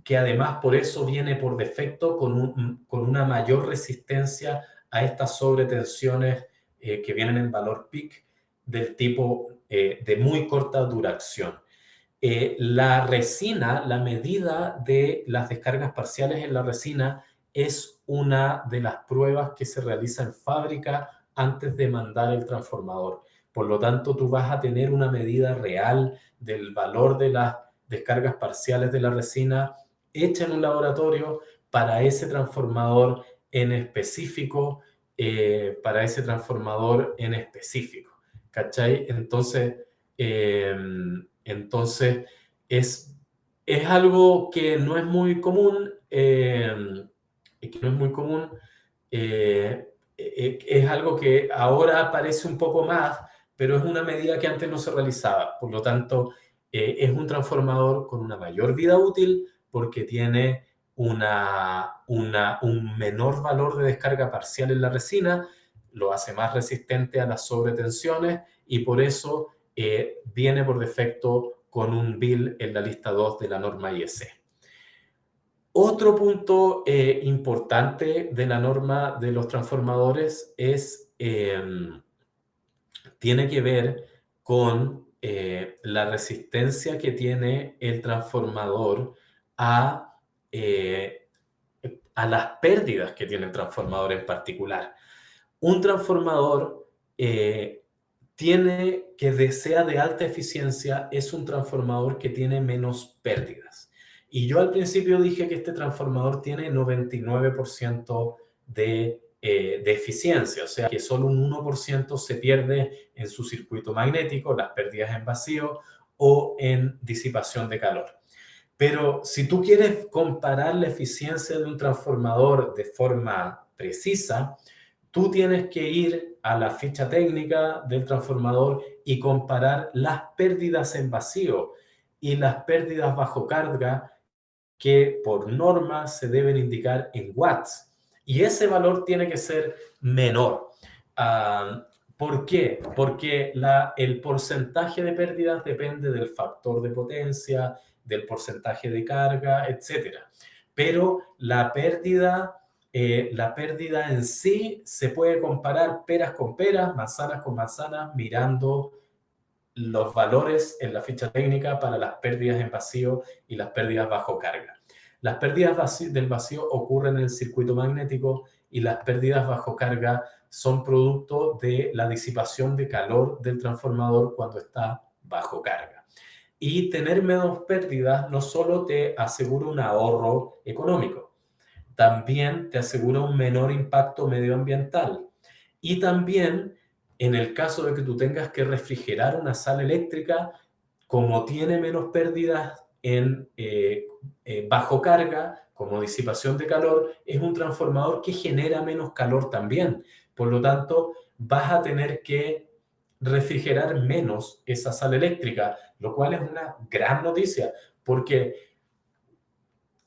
que además por eso viene por defecto con una mayor resistencia a estas sobretensiones que vienen en valor peak del tipo de muy corta duración. La resina, la medida de las descargas parciales en la resina es una de las pruebas que se realiza en fábrica antes de mandar el transformador. Por lo tanto, tú vas a tener una medida real del valor de las descargas parciales de la resina hecha en un laboratorio para ese transformador en específico, ¿cachai? Entonces es algo que no es muy común, es algo que ahora aparece un poco más, pero es una medida que antes no se realizaba. Por lo tanto, es un transformador con una mayor vida útil porque tiene un menor valor de descarga parcial en la resina, lo hace más resistente a las sobretensiones y por eso viene por defecto con un bill en la lista 2 de la norma IEC. Otro punto importante de la norma de los transformadores tiene que ver con la resistencia que tiene el transformador eh, a las pérdidas que tiene el transformador en particular. Un transformador que sea de alta eficiencia es un transformador que tiene menos pérdidas. Y yo al principio dije que este transformador tiene 99% de eficiencia, o sea que solo un 1% se pierde en su circuito magnético, las pérdidas en vacío o en disipación de calor. Pero si tú quieres comparar la eficiencia de un transformador de forma precisa, tú tienes que ir a la ficha técnica del transformador y comparar las pérdidas en vacío y las pérdidas bajo carga que por norma se deben indicar en watts. Y ese valor tiene que ser menor. ¿Por qué? Porque el porcentaje de pérdidas depende del factor de potencia, del porcentaje de carga, etcétera. Pero la pérdida en sí se puede comparar peras con peras, manzanas con manzanas, mirando los valores en la ficha técnica para las pérdidas en vacío y las pérdidas bajo carga. Las pérdidas del vacío ocurren en el circuito magnético y las pérdidas bajo carga son producto de la disipación de calor del transformador cuando está bajo carga. Y tener menos pérdidas no solo te asegura un ahorro económico, también te asegura un menor impacto medioambiental. Y también, en el caso de que tú tengas que refrigerar una sala eléctrica, como tiene menos pérdidas en bajo carga, como disipación de calor, es un transformador que genera menos calor también. Por lo tanto, vas a tener que refrigerar menos esa sala eléctrica, lo cual es una gran noticia, porque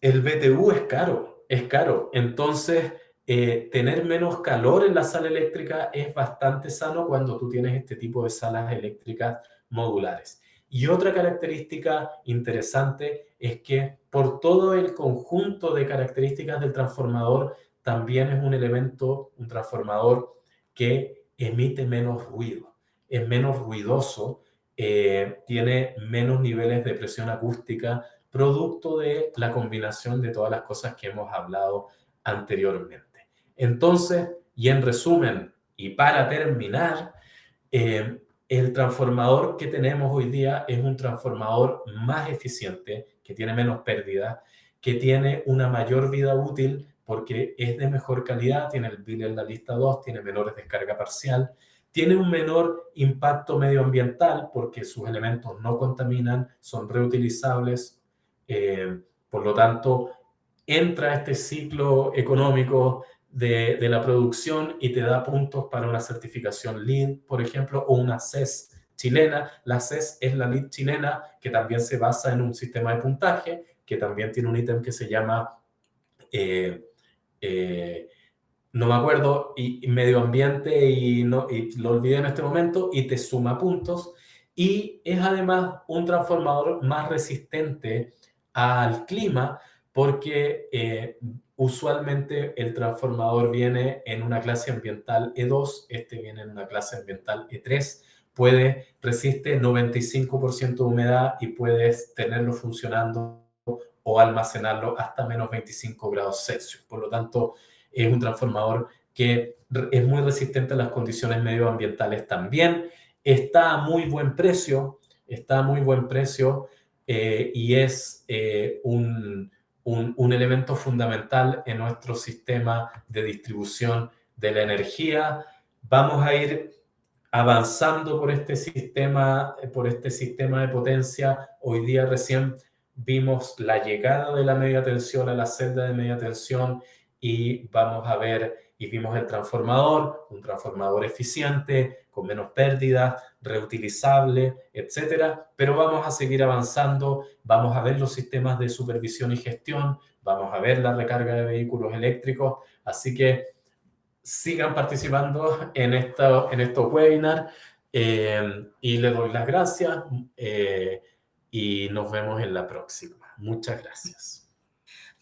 el BTU es caro, es caro. Entonces, tener menos calor en la sala eléctrica es bastante sano cuando tú tienes este tipo de salas eléctricas modulares. Y otra característica interesante es que por todo el conjunto de características del transformador, también es un elemento, un transformador que emite menos ruido, es menos ruidoso, tiene menos niveles de presión acústica, producto de la combinación de todas las cosas que hemos hablado anteriormente. Entonces, y en resumen, y para terminar, el transformador que tenemos hoy día es un transformador más eficiente, que tiene menos pérdida, que tiene una mayor vida útil porque es de mejor calidad, tiene el BIL en la lista 2, tiene menores descarga parcial, tiene un menor impacto medioambiental porque sus elementos no contaminan, son reutilizables, por lo tanto, entra a este ciclo económico de la producción y te da puntos para una certificación LEED, por ejemplo, o una CES chilena. La CES es la LEED chilena que también se basa en un sistema de puntaje, que también tiene un ítem que se llama, eh, eh, no me acuerdo, y medio ambiente, y lo olvidé en este momento, y te suma puntos. Y es además un transformador más resistente al clima porque usualmente el transformador viene en una clase ambiental E2, este viene en una clase ambiental E3, resiste 95% de humedad y puedes tenerlo funcionando o almacenarlo hasta menos 25 grados Celsius. Por lo tanto, es un transformador que es muy resistente a las condiciones medioambientales también. Está a muy buen precio, está a muy buen precio y es un elemento fundamental en nuestro sistema de distribución de la energía. Vamos a ir avanzando por este sistema de potencia. Hoy día recién vimos la llegada de la media tensión a la celda de media tensión y vamos a ver y vimos el transformador, un transformador eficiente, con menos pérdidas, reutilizable, etcétera. Pero vamos a seguir avanzando, vamos a ver los sistemas de supervisión y gestión, vamos a ver la recarga de vehículos eléctricos, así que sigan participando en estos webinars y les doy las gracias y nos vemos en la próxima. Muchas gracias.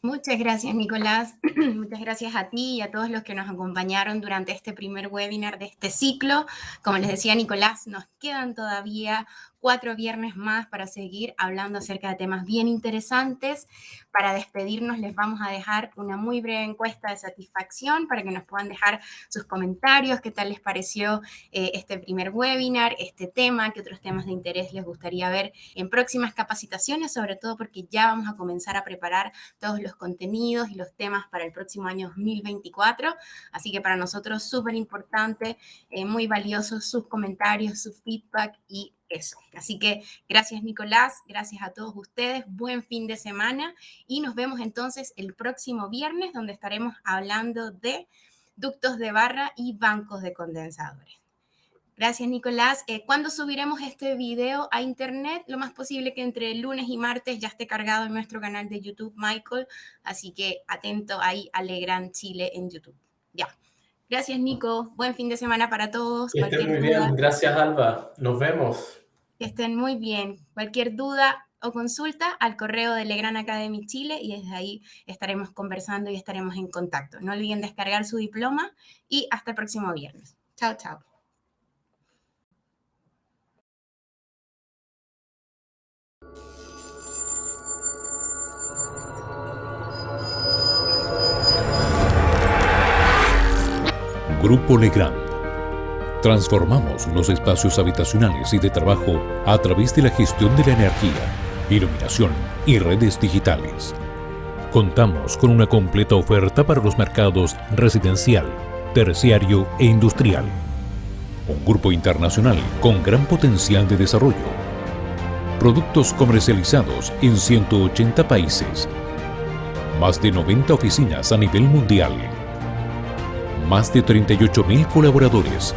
Muchas gracias, Nicolás. Muchas gracias a ti y a todos los que nos acompañaron durante este primer webinar de este ciclo. Como les decía Nicolás, nos quedan todavía 4 viernes más para seguir hablando acerca de temas bien interesantes. Para despedirnos les vamos a dejar una muy breve encuesta de satisfacción para que nos puedan dejar sus comentarios, qué tal les pareció este primer webinar, este tema, qué otros temas de interés les gustaría ver en próximas capacitaciones, sobre todo porque ya vamos a comenzar a preparar todos los contenidos y los temas para el próximo año 2024. Así que para nosotros súper importante, muy valiosos sus comentarios, su feedback y eso. Así que gracias Nicolás, gracias a todos ustedes, buen fin de semana y nos vemos entonces el próximo viernes donde estaremos hablando de ductos de barra y bancos de condensadores. Gracias, Nicolás. ¿Cuándo subiremos este video a internet? Lo más posible que entre lunes y martes ya esté cargado en nuestro canal de YouTube, Michael. Así que atento ahí a Legrand Chile en YouTube. Ya. Gracias, Nico. Buen fin de semana para todos. Que estén Cualquier muy duda, bien. Gracias, Alba. Nos vemos. que estén muy bien. Cualquier duda o consulta al correo de Legrand Academy Chile y desde ahí estaremos conversando y estaremos en contacto. No olviden descargar su diploma y hasta el próximo viernes. Chao, chao. Grupo Legrand. Transformamos los espacios habitacionales y de trabajo a través de la gestión de la energía, iluminación y redes digitales. Contamos con una completa oferta para los mercados residencial, terciario e industrial. Un grupo internacional con gran potencial de desarrollo. Productos comercializados en 180 países. Más de 90 oficinas a nivel mundial. Más de 38.000 colaboradores.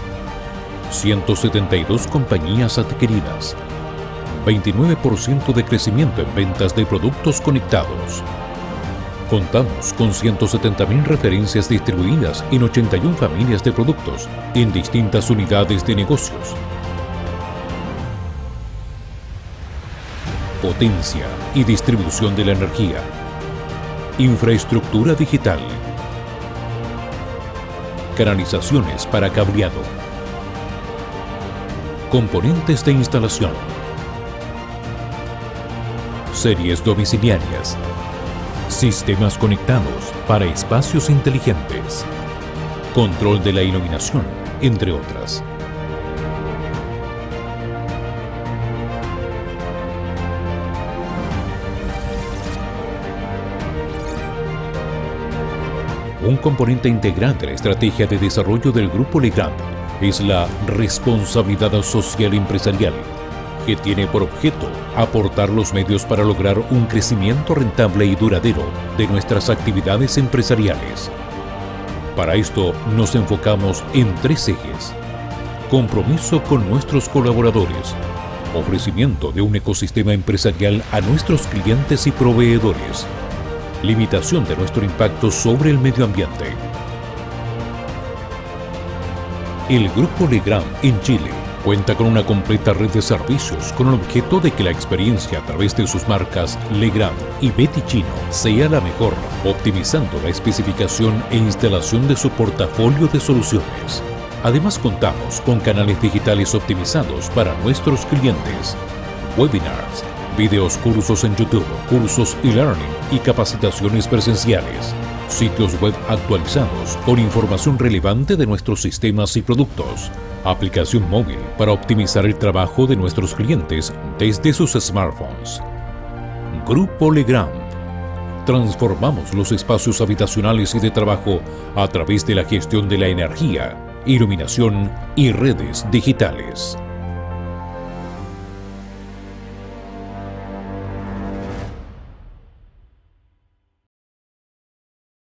172 compañías adquiridas. 29% de crecimiento en ventas de productos conectados. Contamos con 170.000 referencias distribuidas en 81 familias de productos en distintas unidades de negocios. Potencia y distribución de la energía. Infraestructura digital. Canalizaciones para cableado. Componentes de instalación. Series domiciliarias. Sistemas conectados para espacios inteligentes. Control de la iluminación, entre otras. Un componente integral de la estrategia de desarrollo del Grupo Legrand es la responsabilidad social empresarial, que tiene por objeto aportar los medios para lograr un crecimiento rentable y duradero de nuestras actividades empresariales. Para esto nos enfocamos en 3 ejes: compromiso con nuestros colaboradores, ofrecimiento de un ecosistema empresarial a nuestros clientes y proveedores, limitación de nuestro impacto sobre el medio ambiente. El Grupo Legrand en Chile cuenta con una completa red de servicios con el objeto de que la experiencia a través de sus marcas Legrand y Betty Chino sea la mejor, optimizando la especificación e instalación de su portafolio de soluciones. Además, contamos con canales digitales optimizados para nuestros clientes, webinars, videos, cursos en YouTube, cursos e-learning y capacitaciones presenciales, sitios web actualizados con información relevante de nuestros sistemas y productos, aplicación móvil para optimizar el trabajo de nuestros clientes desde sus smartphones. Grupo Legrand. Transformamos los espacios habitacionales y de trabajo a través de la gestión de la energía, iluminación y redes digitales.